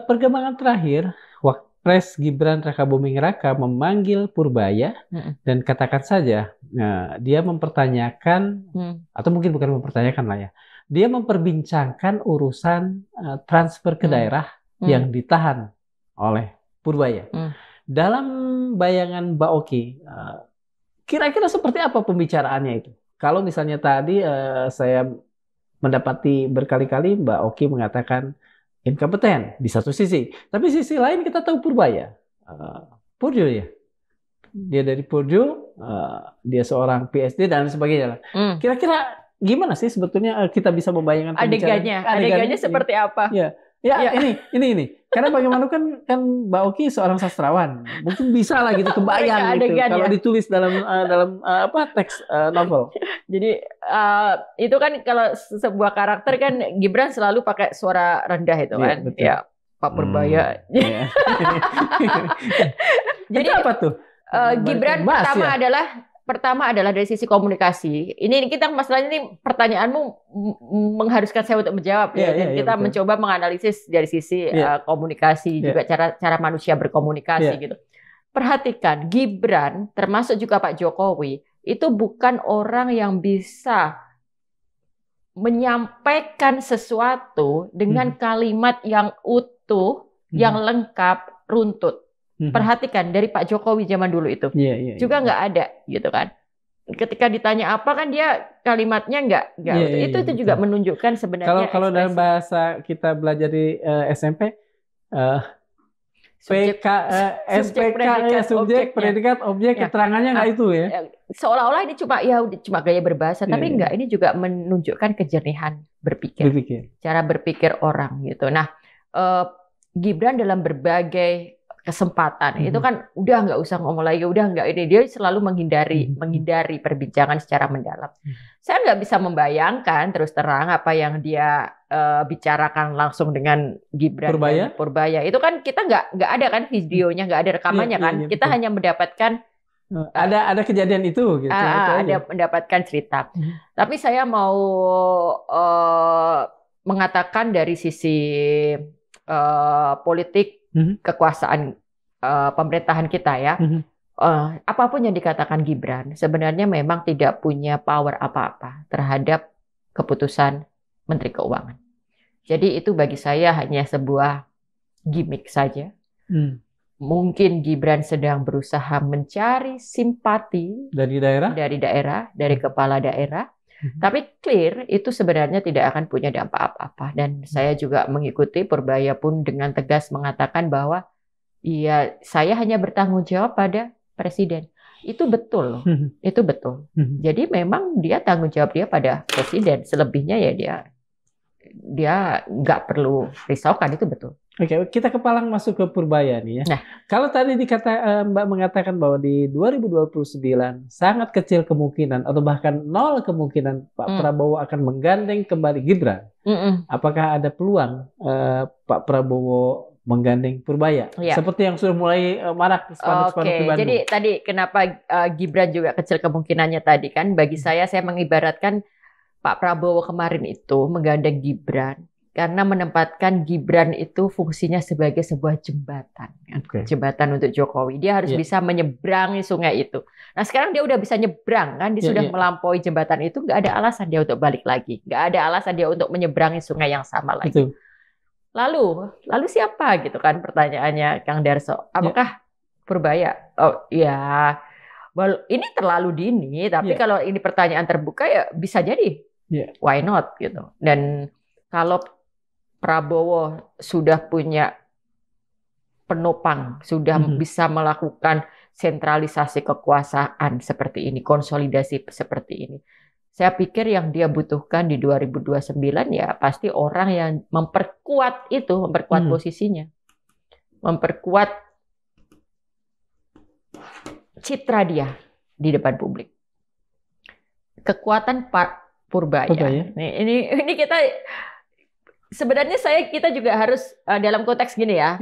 Perkembangan terakhir, Wapres Gibran Rakabuming Raka memanggil Purbaya dan katakan saja, dia mempertanyakan, atau mungkin bukan mempertanyakan lah ya, dia memperbincangkan urusan transfer ke daerah yang ditahan oleh Purbaya. Dalam bayangan Mbak Oki, kira-kira seperti apa pembicaraannya itu? Kalau misalnya tadi saya mendapati berkali-kali Mbak Oki mengatakan inkompeten di satu sisi, tapi sisi lain kita tahu Purbaya, Purdue ya, dia dari Purdue, dia seorang PhD dan sebagainya. Kira-kira gimana sih sebetulnya kita bisa membayangkan adegannya seperti apa? Ya. Ini. Karena bagaimanapun kan Mbak Oki seorang sastrawan, mungkin bisa lah gitu kebayang gitu kalau ditulis dalam teks novel. Jadi itu kan kalau sebuah karakter kan Gibran selalu pakai suara rendah itu kan, Pak Purbaya. Jadi apa tuh? Gibran pertama adalah dari sisi komunikasi. Ini kita masalahnya ini pertanyaanmu mengharuskan saya untuk menjawab ya. Kita mencoba menganalisis dari sisi komunikasi juga cara manusia berkomunikasi gitu. Perhatikan Gibran termasuk juga Pak Jokowi itu bukan orang yang bisa menyampaikan sesuatu dengan kalimat yang utuh, yang lengkap, runtut. Perhatikan dari Pak Jokowi zaman dulu itu juga nggak ada gitu kan. Ketika ditanya apa kan dia kalimatnya nggak itu juga menunjukkan sebenarnya kalau dalam bahasa kita belajar di SMP subjek predikat objek keterangannya nggak itu ya. Seolah-olah ini cuma gaya berbahasa, tapi enggak, ini juga menunjukkan kejernihan berpikir. Cara berpikir orang gitu. Nah, Gibran dalam berbagai kesempatan itu kan udah nggak usah ngomong lagi, udah nggak ini, dia selalu menghindari perbincangan secara mendalam. Saya nggak bisa membayangkan terus terang apa yang dia bicarakan langsung dengan Gibran Purbaya. Itu kan kita nggak ada kan videonya, nggak ada rekamannya kan. Kita hanya mendapatkan ada kejadian itu gitu. Ada mendapatkan cerita. Tapi saya mau mengatakan dari sisi politik kekuasaan pemerintahan kita ya, apapun yang dikatakan Gibran sebenarnya memang tidak punya power apa-apa terhadap keputusan Menteri Keuangan. Jadi itu bagi saya hanya sebuah gimmick saja. Mungkin Gibran sedang berusaha mencari simpati dari daerah, dari kepala daerah. Tapi clear itu sebenarnya tidak akan punya dampak apa-apa. Dan saya juga mengikuti Purbaya pun dengan tegas mengatakan bahwa iya, saya hanya bertanggung jawab pada presiden. Itu betul, itu betul. Jadi memang dia tanggung jawab dia pada presiden. Selebihnya ya dia nggak perlu risaukan, itu betul. Oke, kita kepalang masuk ke Purbaya nih ya. Nah, kalau tadi Mbak mengatakan bahwa di 2029 sangat kecil kemungkinan atau bahkan nol kemungkinan Pak Prabowo akan menggandeng kembali Gibran. Apakah ada peluang Pak Prabowo menggandeng Purbaya? Ya. Seperti yang sudah mulai marak spanduk-spanduk di Bandung. Jadi tadi kenapa Gibran juga kecil kemungkinannya tadi kan? Bagi saya mengibaratkan Pak Prabowo kemarin itu menggandeng Gibran karena menempatkan Gibran itu fungsinya sebagai sebuah jembatan, jembatan untuk Jokowi. Dia harus bisa menyeberangi sungai itu. Nah sekarang dia udah bisa nyebrang kan, dia sudah melampaui jembatan itu, nggak ada alasan dia untuk balik lagi, nggak ada alasan dia untuk menyeberangi sungai yang sama lagi. Betul. Lalu siapa gitu kan pertanyaannya, Kang Darso? Apakah Purbaya? Oh ya, ini terlalu dini. Tapi kalau ini pertanyaan terbuka ya bisa jadi. Why not gitu? Dan kalau Prabowo sudah punya penopang, sudah bisa melakukan sentralisasi kekuasaan seperti ini, konsolidasi seperti ini. Saya pikir yang dia butuhkan di 2029 ya pasti orang yang memperkuat itu, memperkuat posisinya. Memperkuat citra dia di depan publik. Kekuatan Pak Purbaya. Ini kita sebenarnya kita juga harus dalam konteks gini ya,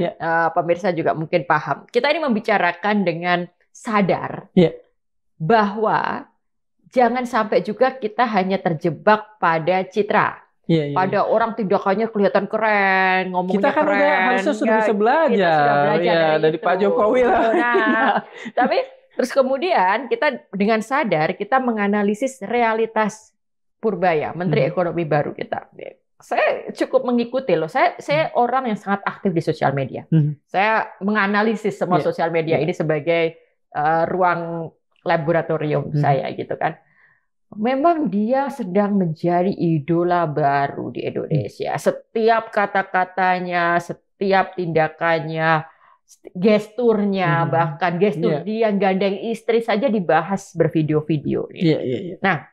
pemirsa juga mungkin paham. Kita ini membicarakan dengan sadar bahwa jangan sampai juga kita hanya terjebak pada citra. Pada orang tindakannya kelihatan keren, ngomongnya kita kan keren. Harusnya sudah bisa belajar dari Pak Jokowi lah. Nah, tapi terus kemudian kita dengan sadar kita menganalisis realitas Purbaya, Menteri Ekonomi baru kita. Saya cukup mengikuti loh. Saya orang yang sangat aktif di sosial media. Saya menganalisis semua sosial media ini sebagai ruang laboratorium saya gitu kan. Memang dia sedang menjadi idola baru di Indonesia. Setiap kata-katanya, setiap tindakannya, gesturnya, bahkan gestur dia gandeng istri saja dibahas bervideo-video. Nah,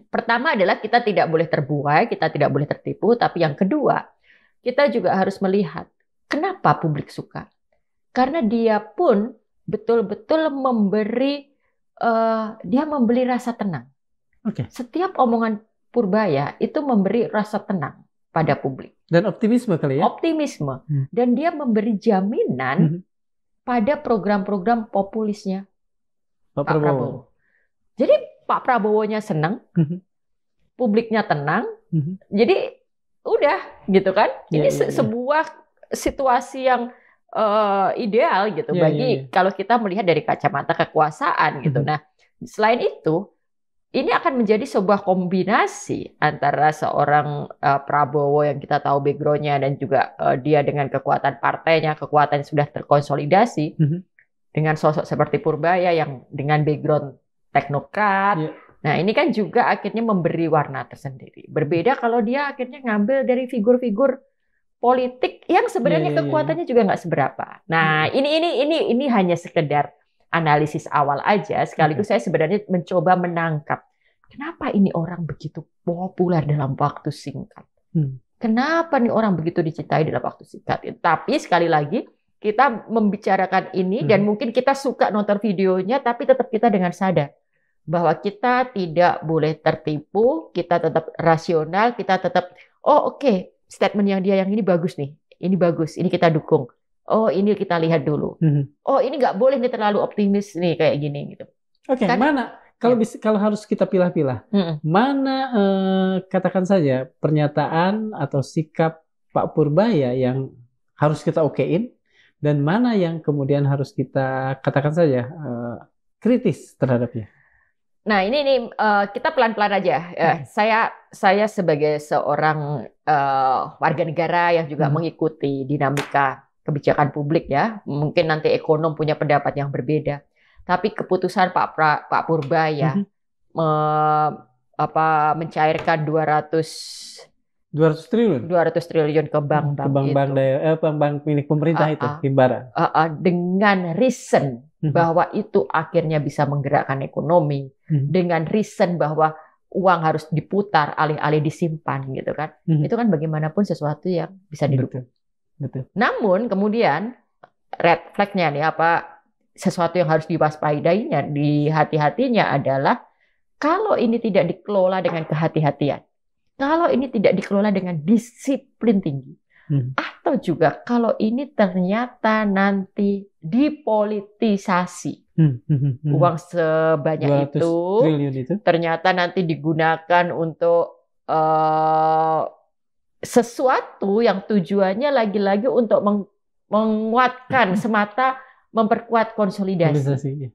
pertama adalah kita tidak boleh terbuai, kita tidak boleh tertipu. Tapi yang kedua, kita juga harus melihat kenapa publik suka. Karena dia pun betul-betul memberi rasa tenang. Setiap omongan Purbaya itu memberi rasa tenang pada publik. Dan optimisme kali ya? Optimisme. Dan dia memberi jaminan pada program-program populisnya Pak Prabowo. Jadi Pak Prabowo-nya senang, publiknya tenang, jadi udah gitu kan. Ini sebuah situasi yang ideal gitu bagi kalau kita melihat dari kacamata kekuasaan gitu. Nah, selain itu, ini akan menjadi sebuah kombinasi antara seorang Prabowo yang kita tahu background-nya dan juga dia dengan kekuatan partainya, kekuatan yang sudah terkonsolidasi, dengan sosok seperti Purbaya yang dengan background teknokrat. Nah, ini kan juga akhirnya memberi warna tersendiri. Berbeda kalau dia akhirnya ngambil dari figur-figur politik yang sebenarnya kekuatannya juga nggak seberapa. Nah, ini hanya sekedar analisis awal aja. Sekaligus saya sebenarnya mencoba menangkap kenapa ini orang begitu populer dalam waktu singkat. Kenapa nih orang begitu dicintai dalam waktu singkat. Tapi sekali lagi kita membicarakan ini dan mungkin kita suka nonton videonya, tapi tetap kita dengan sadar bahwa kita tidak boleh tertipu, kita tetap rasional, kita tetap statement yang dia yang ini bagus nih, ini bagus, ini kita dukung. Oh ini kita lihat dulu. Oh ini nggak boleh nih terlalu optimis nih kayak gini gitu. Mana kalau harus kita pilah-pilah, mana katakan saja pernyataan atau sikap Pak Purbaya yang harus kita okein dan mana yang kemudian harus kita katakan saja kritis terhadapnya. Nah ini kita pelan-pelan aja. Saya sebagai seorang warga negara yang juga mengikuti dinamika kebijakan publik ya. Mungkin nanti ekonom punya pendapat yang berbeda. Tapi keputusan Pak Purba ya mencairkan 200 triliun ke bank milik pemerintah itu Himbara. Dengan reason bahwa itu akhirnya bisa menggerakkan ekonomi, dengan reason bahwa uang harus diputar alih-alih disimpan gitu kan. Itu kan bagaimanapun sesuatu yang bisa didukung. Betul. Namun kemudian red flag-nya nih sesuatu yang harus diwaspadainya, hati-hatinya adalah kalau ini tidak dikelola dengan kehati-hatian. Kalau ini tidak dikelola dengan disiplin tinggi, atau juga kalau ini ternyata nanti dipolitisasi, uang sebanyak itu ternyata nanti digunakan untuk sesuatu yang tujuannya lagi-lagi untuk menguatkan semata memperkuat konsolidasi.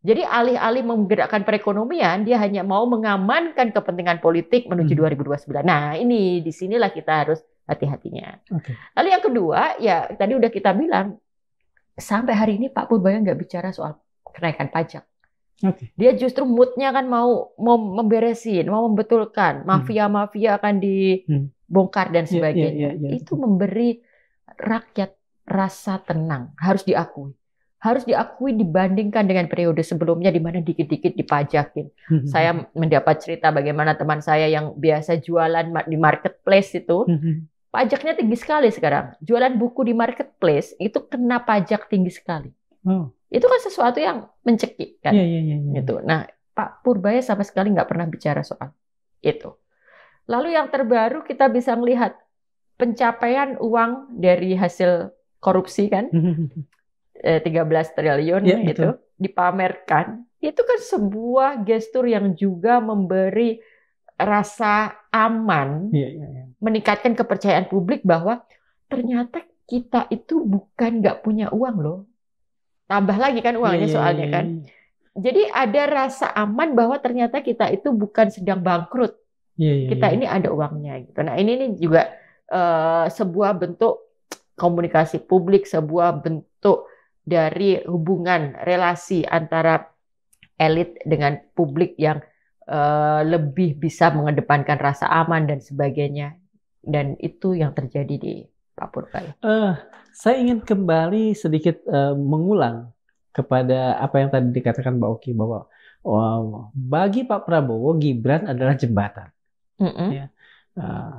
Jadi alih-alih menggerakkan perekonomian, dia hanya mau mengamankan kepentingan politik menuju 2029. Nah, ini disinilah kita harus hati-hatinya. Okay. Lalu yang kedua, ya tadi udah kita bilang, sampai hari ini Pak Purbaya nggak bicara soal kenaikan pajak. Okay. Dia justru moodnya kan mau memberesin, mau membetulkan, mafia-mafia akan dibongkar dan sebagainya. Itu memberi rakyat rasa tenang, harus diakui. Harus diakui dibandingkan dengan periode sebelumnya di mana dikit-dikit dipajakin. Saya mendapat cerita bagaimana teman saya yang biasa jualan di marketplace itu, pajaknya tinggi sekali sekarang. Jualan buku di marketplace itu kena pajak tinggi sekali. Itu kan sesuatu yang mencekik kan. Gitu. Nah, Pak Purbaya sama sekali nggak pernah bicara soal itu. Lalu yang terbaru kita bisa melihat pencapaian uang dari hasil korupsi kan. 13 triliun itu dipamerkan, itu kan sebuah gestur yang juga memberi rasa aman, meningkatkan kepercayaan publik bahwa ternyata kita itu bukan nggak punya uang loh, tambah lagi kan uangnya soalnya kan. Jadi ada rasa aman bahwa ternyata kita itu bukan sedang bangkrut, kita ini ada uangnya gitu. Nah ini juga sebuah bentuk komunikasi publik, sebuah bentuk dari hubungan relasi antara elit dengan publik yang lebih bisa mengedepankan rasa aman dan sebagainya. Dan itu yang terjadi di Pak Purbaya. Saya ingin kembali sedikit mengulang kepada apa yang tadi dikatakan Mbak Oki, bahwa bagi Pak Prabowo, Gibran adalah jembatan. Ya.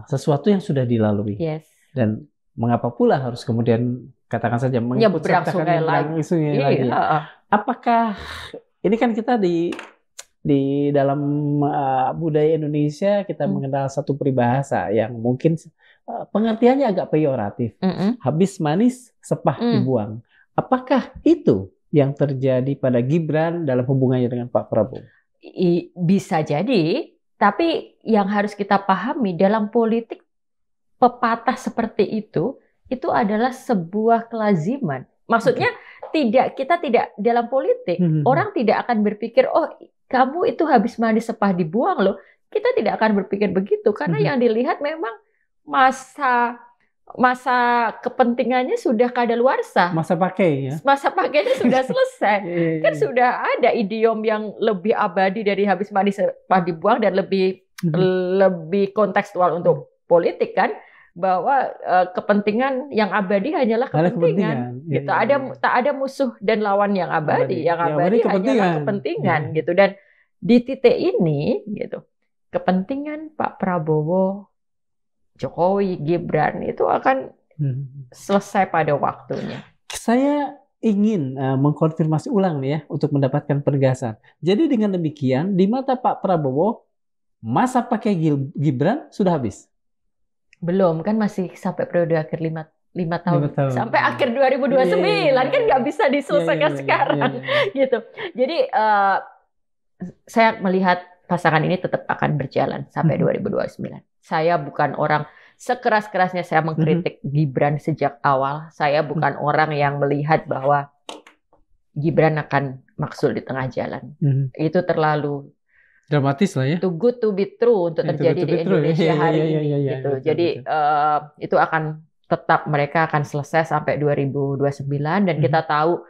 Sesuatu yang sudah dilalui. Dan mengapa pula harus kemudian katakan saja menyeberang sungai lagi. Apakah ini kan kita di dalam budaya Indonesia kita mengenal satu peribahasa yang mungkin pengertiannya agak peyoratif. Habis manis sepah dibuang. Apakah itu yang terjadi pada Gibran dalam hubungannya dengan Pak Prabowo? Bisa jadi, tapi yang harus kita pahami dalam politik pepatah seperti itu adalah sebuah kelaziman. Maksudnya kita tidak dalam politik, orang tidak akan berpikir, oh kamu itu habis manis sepah dibuang loh. Kita tidak akan berpikir begitu karena yang dilihat memang masa kepentingannya sudah kadaluarsa. Masa pakai ya. Masa pakainya sudah selesai. Kan sudah ada idiom yang lebih abadi dari habis manis sepah dibuang dan lebih kontekstual untuk politik kan. Bahwa kepentingan yang abadi hanyalah kepentingan. Gitu. Tak ada musuh dan lawan yang abadi. Yang abadi hanyalah kepentingan gitu. Dan di titik ini gitu, kepentingan Pak Prabowo, Jokowi, Gibran itu akan selesai pada waktunya. Saya ingin mengkonfirmasi ulang nih ya untuk mendapatkan penegasan. Jadi dengan demikian di mata Pak Prabowo masa pakai Gibran sudah habis. Belum, kan masih sampai periode akhir 5 tahun. Sampai akhir 2029 kan nggak bisa diselesaikan sekarang. Gitu. Jadi saya melihat pasangan ini tetap akan berjalan sampai 2029. Saya bukan orang sekeras-kerasnya saya mengkritik Gibran sejak awal. Saya bukan orang yang melihat bahwa Gibran akan maksul di tengah jalan. Itu terlalu Dramatis lah ya. Too good to be true untuk terjadi di Indonesia hari ini gitu. Jadi itu akan tetap, mereka akan selesai sampai 2029 dan kita tahu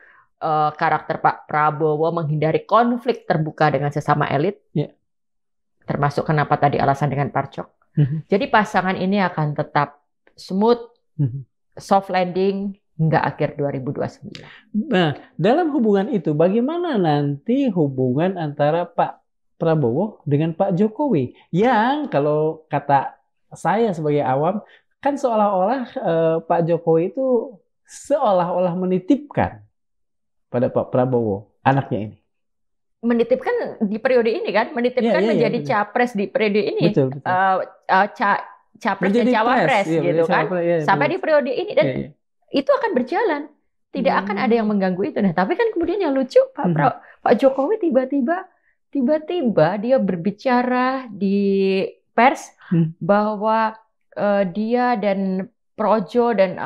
karakter Pak Prabowo menghindari konflik terbuka dengan sesama elit. Termasuk kenapa tadi alasan dengan Parcok. Jadi pasangan ini akan tetap smooth, soft landing hingga akhir 2029. Nah, dalam hubungan itu bagaimana nanti hubungan antara Pak Prabowo dengan Pak Jokowi? Yang kalau kata saya sebagai awam, kan seolah-olah Pak Jokowi itu seolah-olah menitipkan pada Pak Prabowo anaknya ini. Menitipkan di periode ini kan, menitipkan menjadi capres di periode ini. Betul. Capres dan cawapres gitu kan. Sampai di periode ini dan itu akan berjalan. Tidak akan ada yang mengganggu itu. Nah, tapi kan kemudian yang lucu Pak Jokowi tiba-tiba dia berbicara di pers bahwa dia dan Projo dan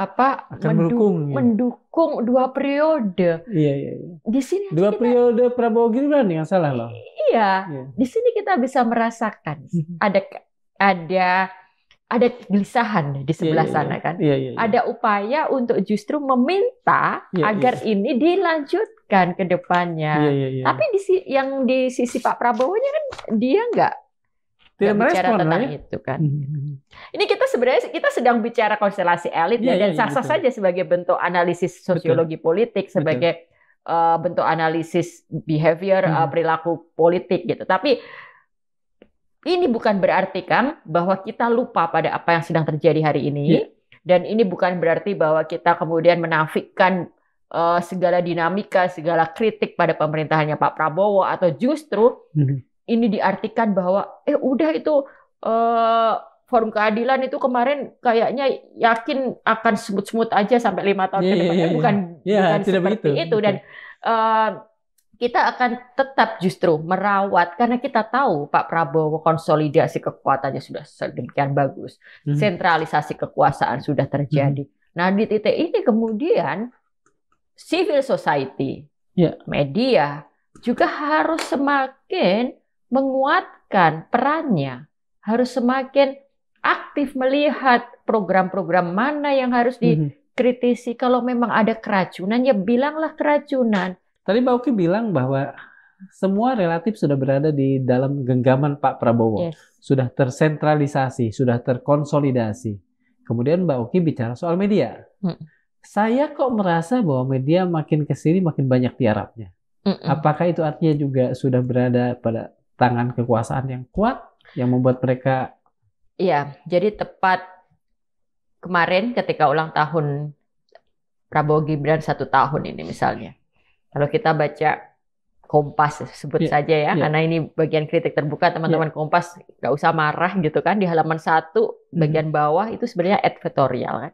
mendukung 2 periode. Iya. Di sini 2 periode Prabowo Gibran yang salah loh. Iya. Di sini kita bisa merasakan ada kegelisahan di sebelah sana kan. Ada upaya untuk justru meminta agar ini dilanjutkan ke depannya. Tapi yang di sisi Pak Prabowo-nya kan dia nggak bicara tentang itu kan. Ini sebenarnya kita sedang bicara konstelasi elit dan sah-sah saja sebagai bentuk analisis sosiologi politik, sebagai bentuk analisis behavior perilaku politik gitu. Tapi ini bukan berarti Kang bahwa kita lupa pada apa yang sedang terjadi hari ini, dan ini bukan berarti bahwa kita kemudian menafikan segala dinamika, segala kritik pada pemerintahannya Pak Prabowo, atau justru ini diartikan bahwa udah itu Forum Keadilan itu kemarin kayaknya yakin akan smooth-smooth aja sampai 5 tahun ke depan. Bukan seperti itu. Dan kita akan tetap justru merawat, karena kita tahu Pak Prabowo konsolidasi kekuatannya sudah sedemikian bagus. Sentralisasi kekuasaan sudah terjadi. Nah, di titik ini kemudian civil society, media juga harus semakin menguatkan perannya, harus semakin aktif melihat program-program mana yang harus dikritisi. Kalau memang ada keracunan, ya bilanglah keracunan. Tadi Mbak Uki bilang bahwa semua relatif sudah berada di dalam genggaman Pak Prabowo. Sudah tersentralisasi, sudah terkonsolidasi. Kemudian Mbak Uki bicara soal media. Saya kok merasa bahwa media makin kesini makin banyak tiarapnya. Apakah itu artinya juga sudah berada pada tangan kekuasaan yang kuat yang membuat mereka? Iya, jadi tepat kemarin ketika ulang tahun Prabowo Gibran 1 tahun ini misalnya, kalau kita baca Kompas sebut saja ya, karena ini bagian kritik terbuka, teman-teman Kompas nggak usah marah gitu kan, di halaman 1 bagian bawah itu sebenarnya advertorial kan.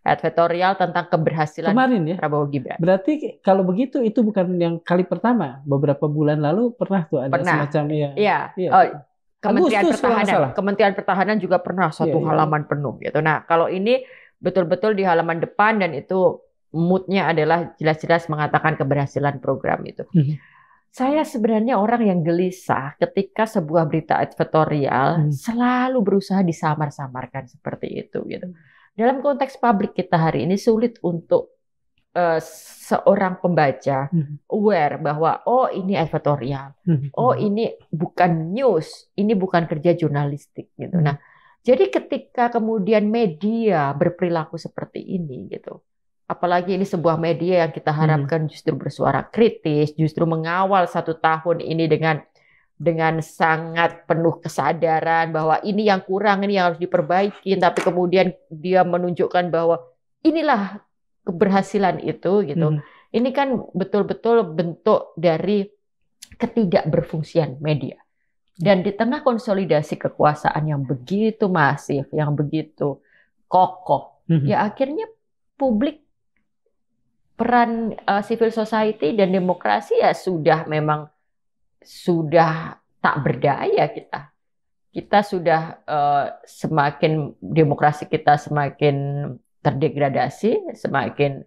Advertorial tentang keberhasilan kemarin Prabowo Gibran. Berarti kalau begitu itu bukan yang kali pertama. Beberapa bulan lalu pernah tuh ada semacam Kementerian Pertahanan juga pernah 1 halaman penuh gitu. Nah, kalau ini betul-betul di halaman depan, dan itu moodnya adalah jelas-jelas mengatakan keberhasilan program itu. Saya sebenarnya orang yang gelisah ketika sebuah berita advertorial selalu berusaha disamar-samarkan seperti itu gitu. Dalam konteks publik kita hari ini sulit untuk seorang pembaca aware bahwa ini editorial, ini bukan news, ini bukan kerja jurnalistik gitu. Nah, jadi ketika kemudian media berperilaku seperti ini gitu, apalagi ini sebuah media yang kita harapkan justru bersuara kritis, justru mengawal 1 tahun ini dengan sangat penuh kesadaran bahwa ini yang kurang, ini yang harus diperbaiki, tapi kemudian dia menunjukkan bahwa inilah keberhasilan itu gitu. Ini kan betul-betul bentuk dari ketidakberfungsian media. Dan di tengah konsolidasi kekuasaan yang begitu masif, yang begitu kokoh, ya akhirnya publik, peran civil society dan demokrasi ya sudah tak berdaya kita. Kita sudah semakin, demokrasi kita semakin terdegradasi, semakin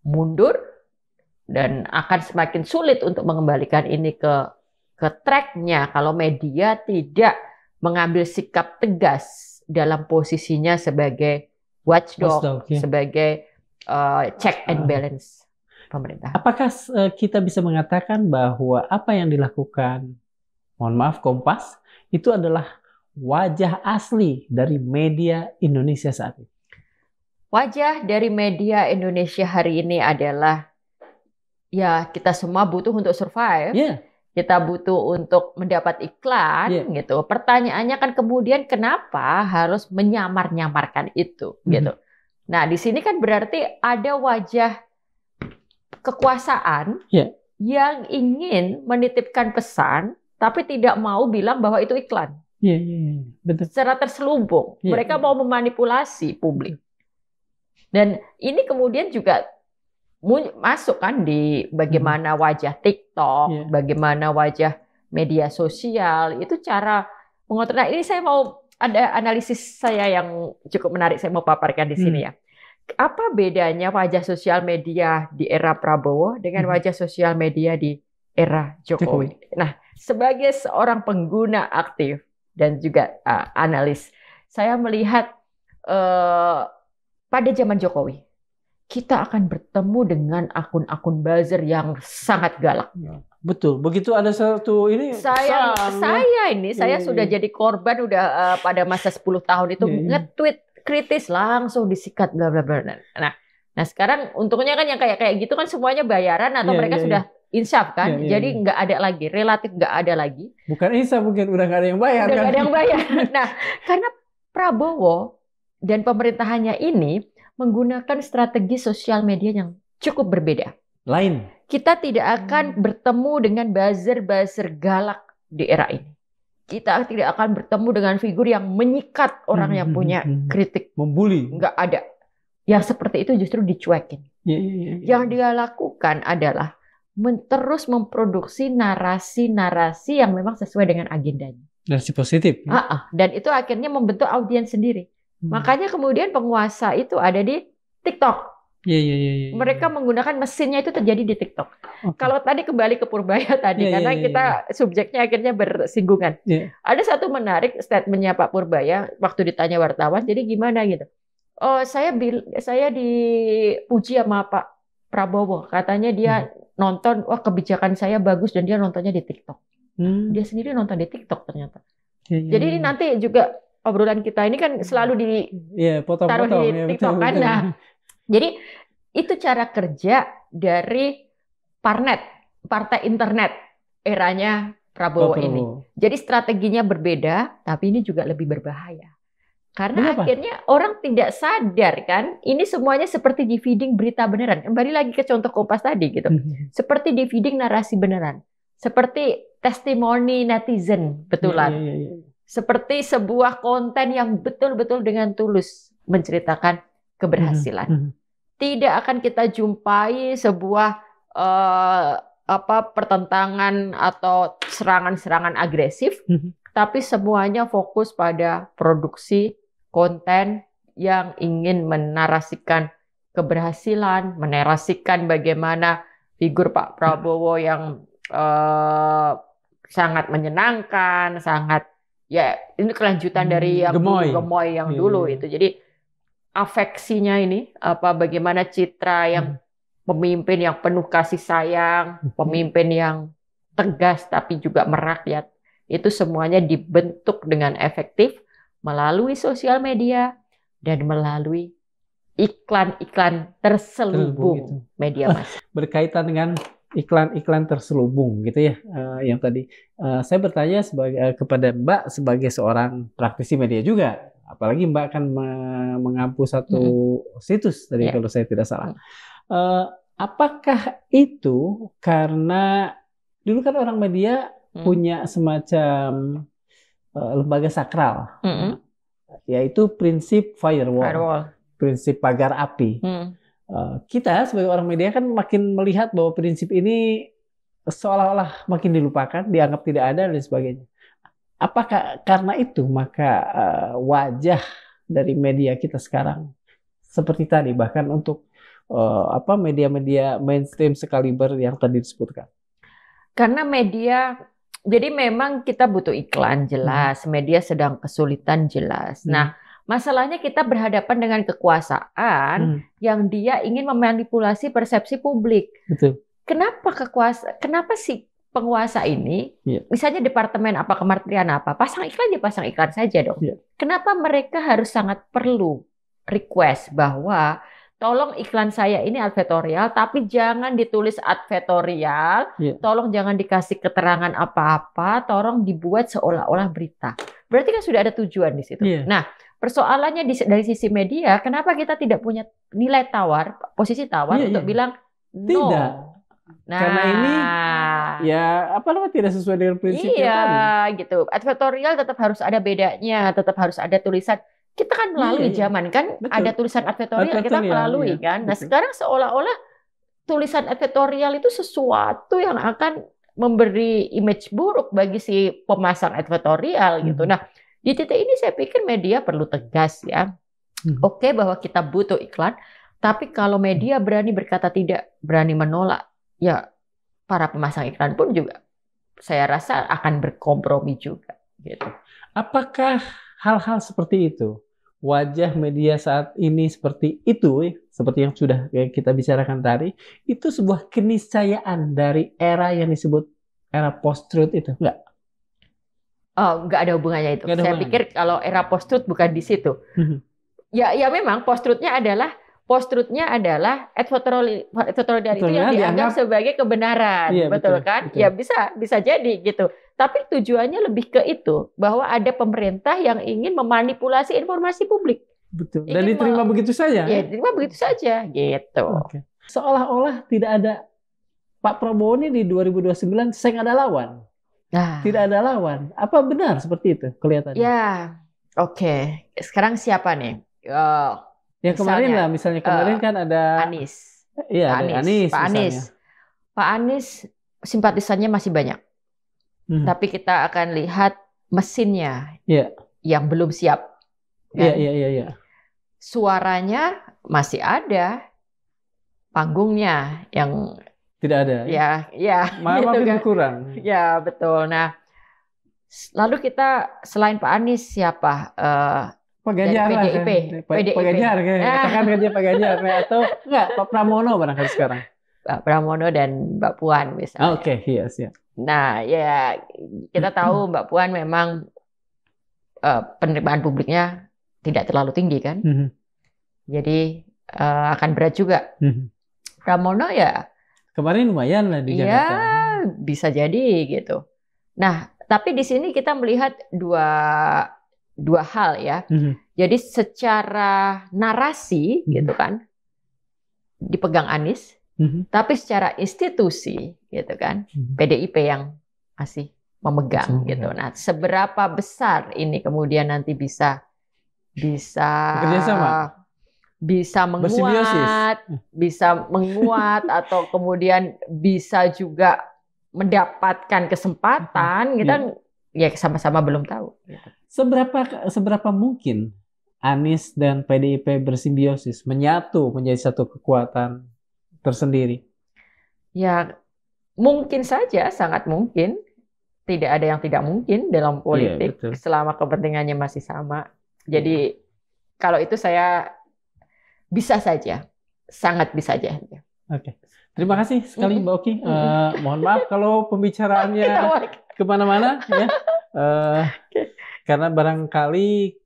mundur, dan akan semakin sulit untuk mengembalikan ini ke ke tracknya kalau media tidak mengambil sikap tegas dalam posisinya sebagai watchdog, sebagai check and balance pemerintah. Apakah kita bisa mengatakan bahwa apa yang dilakukan, mohon maaf, Kompas itu adalah wajah asli dari media Indonesia saat ini? Wajah dari media Indonesia hari ini adalah ya kita semua butuh untuk survive. Yeah. Kita butuh untuk mendapat iklan, gitu. Pertanyaannya kan kemudian kenapa harus menyamar-nyamarkan itu, gitu. Nah, di sini kan berarti ada wajah kekuasaan yang ingin menitipkan pesan, tapi tidak mau bilang bahwa itu iklan. Betul. Secara terselubung, mereka mau memanipulasi publik. Dan ini kemudian juga masuk kan di bagaimana wajah TikTok, bagaimana wajah media sosial, itu cara mengontrol. Nah, ini saya mau ada analisis saya yang cukup menarik, saya mau paparkan di sini ya. Apa bedanya wajah sosial media di era Prabowo dengan wajah sosial media di era Jokowi? Nah, sebagai seorang pengguna aktif dan juga analis, saya melihat pada zaman Jokowi, kita akan bertemu dengan akun-akun buzzer yang sangat galak. Betul. Begitu ada satu ini. Saya sudah jadi korban udah pada masa 10 tahun itu nge-tweet kritis langsung disikat bla bla bla. Nah sekarang untungnya kan yang kayak gitu kan semuanya bayaran atau mereka sudah insaf kan. Jadi nggak ada lagi, relatif nggak ada lagi. Bukan insaf, mungkin udah nggak ada yang bayar. Udah kan? nggak ada yang bayar. Nah karena Prabowo dan pemerintahannya ini menggunakan strategi sosial media yang cukup berbeda. Lain. Kita tidak akan bertemu dengan buzzer-buzzer galak di era ini. Kita tidak akan bertemu dengan figur yang menyikat orang yang punya kritik. Membuli. Nggak ada. Yang seperti itu justru dicuekin. Yang dia lakukan adalah terus memproduksi narasi-narasi yang memang sesuai dengan agendanya. Narasi positif. Dan itu akhirnya membentuk audiens sendiri. Makanya kemudian penguasa itu ada di TikTok. Mereka menggunakan mesinnya itu terjadi di TikTok. Kalau tadi kembali ke Purbaya tadi, karena kita subjeknya akhirnya bersinggungan. Ada satu menarik statementnya Pak Purbaya waktu ditanya wartawan. Jadi gimana gitu? Oh, saya dipuji sama Pak Prabowo. Katanya dia nonton, wah kebijakan saya bagus dan dia nontonnya di TikTok. Dia sendiri nonton di TikTok ternyata. Jadi ini nanti juga obrolan kita ini kan selalu taruh di TikTok kan. Nah, jadi itu cara kerja dari partai internet eranya Prabowo ini. Jadi strateginya berbeda, tapi ini juga lebih berbahaya. Karena akhirnya orang tidak sadar kan, ini semuanya seperti di feeding berita beneran. Kembali lagi ke contoh Kompas tadi gitu. Seperti di feeding narasi beneran. Seperti testimoni netizen betulan. Seperti sebuah konten yang betul-betul dengan tulus menceritakan keberhasilan. Tidak akan kita jumpai sebuah pertentangan atau serangan-serangan agresif, tapi semuanya fokus pada produksi konten yang ingin menarasikan keberhasilan, menarasikan bagaimana figur Pak Prabowo yang sangat menyenangkan, sangat ini kelanjutan dari yang gemoy yang dulu itu. Jadi afeksinya ini bagaimana citra yang pemimpin yang penuh kasih sayang, pemimpin yang tegas tapi juga merakyat, itu semuanya dibentuk dengan efektif melalui sosial media dan melalui iklan-iklan terselubung media massa. Berkaitan dengan iklan-iklan terselubung gitu ya, yang tadi saya bertanya kepada Mbak sebagai seorang praktisi media juga, apalagi Mbak kan mengampu satu situs tadi kalau saya tidak salah. Apakah itu karena dulu kan orang media punya semacam lembaga sakral, yaitu prinsip firewall, prinsip pagar api. Kita sebagai orang media kan makin melihat bahwa prinsip ini seolah-olah makin dilupakan, dianggap tidak ada dan sebagainya. Apakah karena itu maka wajah dari media kita sekarang seperti tadi, bahkan untuk media-media mainstream sekaliber yang tadi disebutkan? Karena media Jadi memang kita butuh iklan jelas, media sedang kesulitan jelas. Nah, masalahnya kita berhadapan dengan kekuasaan yang dia ingin memanipulasi persepsi publik. Betul. Kenapa sih penguasa ini, misalnya departemen apa, kementerian apa, pasang iklan ya pasang iklan saja dong. Kenapa mereka harus sangat perlu request bahwa tolong iklan saya ini advertorial, tapi jangan ditulis advertorial, tolong jangan dikasih keterangan apa-apa, tolong dibuat seolah-olah berita. Berarti kan sudah ada tujuan di situ. Nah, persoalannya dari sisi media, kenapa kita tidak punya nilai tawar, posisi tawar untuk bilang no? Tidak. Nah, karena ini tidak sesuai dengan prinsip gitu. Advertorial tetap harus ada bedanya, tetap harus ada tulisan. Kita kan melalui zaman kan, ada tulisan advertorial kita melalui kan. Nah, sekarang seolah-olah tulisan advertorial itu sesuatu yang akan memberi image buruk bagi si pemasang advertorial gitu. Nah, di titik ini saya pikir media perlu tegas ya. Oke, bahwa kita butuh iklan, tapi kalau media berani berkata tidak, berani menolak, ya para pemasang iklan pun juga saya rasa akan berkompromi juga gitu. Apakah hal-hal seperti itu, wajah media saat ini seperti itu, seperti yang sudah kita bicarakan tadi, itu sebuah keniscayaan dari era yang disebut era post-truth itu? Enggak? Oh, enggak ada hubungannya itu. Saya pikir kalau era post-truth bukan di situ. Ya memang post-truthnya adalah editorial itu yang dianggap sebagai kebenaran, betul kan? Betul. Ya bisa jadi gitu. Tapi tujuannya lebih ke itu, bahwa ada pemerintah yang ingin memanipulasi informasi publik. Betul. Dan diterima begitu saja. Ya, diterima begitu saja gitu. Seolah-olah tidak ada Pak Prabowo ini di 2029 saya nggak ada lawan. Tidak ada lawan. Apa benar seperti itu kelihatannya? Ya, oke. Sekarang siapa nih? Yang kemarin lah, misalnya kemarin kan ada Anies. Iya, Anies. Pak Anies simpatisannya masih banyak. Tapi kita akan lihat mesinnya yang belum siap. Iya. Suaranya masih ada, panggungnya yang tidak ada. Malah gitu makin berkurang. Ya, betul. Nah, lalu kita selain Pak Anies siapa? Pak Ganjar lah. PDIP. Pak Ganjar katakan aja Pak Ganjar atau enggak Pak Pramono barangkali sekarang. Pak Pramono dan Mbak Puan misalnya. Oke, siap. Nah, ya kita tahu Mbak Puan memang penerimaan publiknya tidak terlalu tinggi kan. Jadi akan berat juga. Pramono ya kemarin lumayan lah di Jakarta. Ya, bisa jadi gitu. Nah, tapi di sini kita melihat dua hal ya. Jadi secara narasi gitu kan dipegang Anies, tapi secara institusi gitu kan PDIP yang masih memegang gitu. Nah, seberapa besar ini kemudian nanti bisa menguat atau kemudian bisa juga mendapatkan kesempatan, kita ya sama-sama belum tahu. Seberapa mungkin Anies dan PDIP bersimbiosis, menyatu menjadi satu kekuatan tersendiri? Ya, mungkin saja, sangat mungkin. Tidak ada yang tidak mungkin dalam politik selama kepentingannya masih sama. Jadi kalau itu saya bisa saja, sangat bisa saja. Oke. Terima kasih sekali Mbak Oki. Mohon maaf kalau pembicaraannya kemana-mana ya. Karena barangkali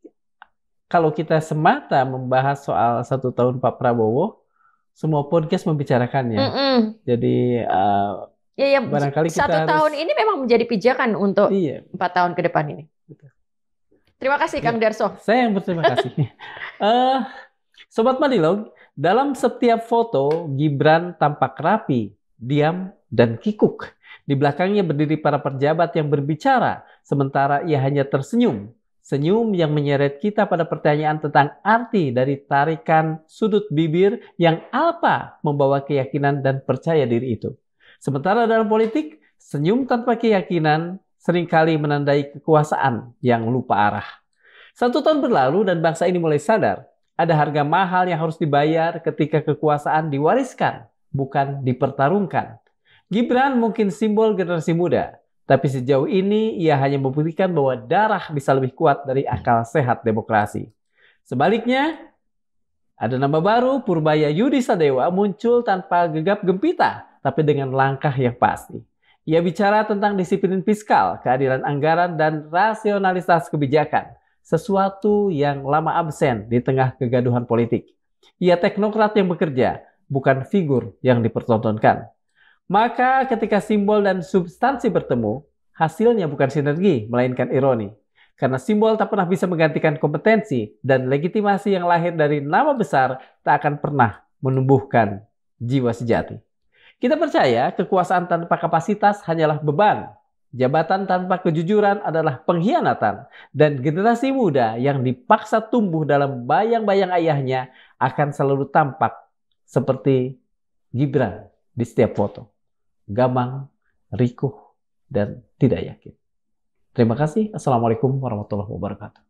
kalau kita semata membahas soal 1 tahun Pak Prabowo, semua podcast membicarakannya. Jadi barangkali kita 1 tahun ini memang menjadi pijakan untuk 4 tahun ke depan ini. Terima kasih Kang Darso. Saya yang berterima kasih. Sobat Madilog, dalam setiap foto Gibran tampak rapi, diam, dan kikuk. Di belakangnya berdiri para pejabat yang berbicara, sementara ia hanya tersenyum. Senyum yang menyeret kita pada pertanyaan tentang arti dari tarikan sudut bibir yang alpa membawa keyakinan dan percaya diri itu. Sementara dalam politik, senyum tanpa keyakinan seringkali menandai kekuasaan yang lupa arah. 1 tahun berlalu dan bangsa ini mulai sadar, ada harga mahal yang harus dibayar ketika kekuasaan diwariskan, bukan dipertarungkan. Gibran mungkin simbol generasi muda, Tapi sejauh ini ia hanya membuktikan bahwa darah bisa lebih kuat dari akal sehat demokrasi. Sebaliknya, ada nama baru, Purbaya Yudi Sadewa, muncul tanpa gegap gempita, tapi dengan langkah yang pasti. Ia bicara tentang disiplin fiskal, keadilan anggaran, dan rasionalitas kebijakan, sesuatu yang lama absen di tengah kegaduhan politik. Ia teknokrat yang bekerja, bukan figur yang dipertontonkan. Maka ketika simbol dan substansi bertemu, hasilnya bukan sinergi, melainkan ironi. Karena simbol tak pernah bisa menggantikan kompetensi dan legitimasi yang lahir dari nama besar tak akan pernah menumbuhkan jiwa sejati. Kita percaya kekuasaan tanpa kapasitas hanyalah beban. Jabatan tanpa kejujuran adalah pengkhianatan. Dan generasi muda yang dipaksa tumbuh dalam bayang-bayang ayahnya akan selalu tampak seperti Gibran di setiap foto. Gamang, rikuh, dan tidak yakin. Terima kasih. Assalamualaikum warahmatullahi wabarakatuh.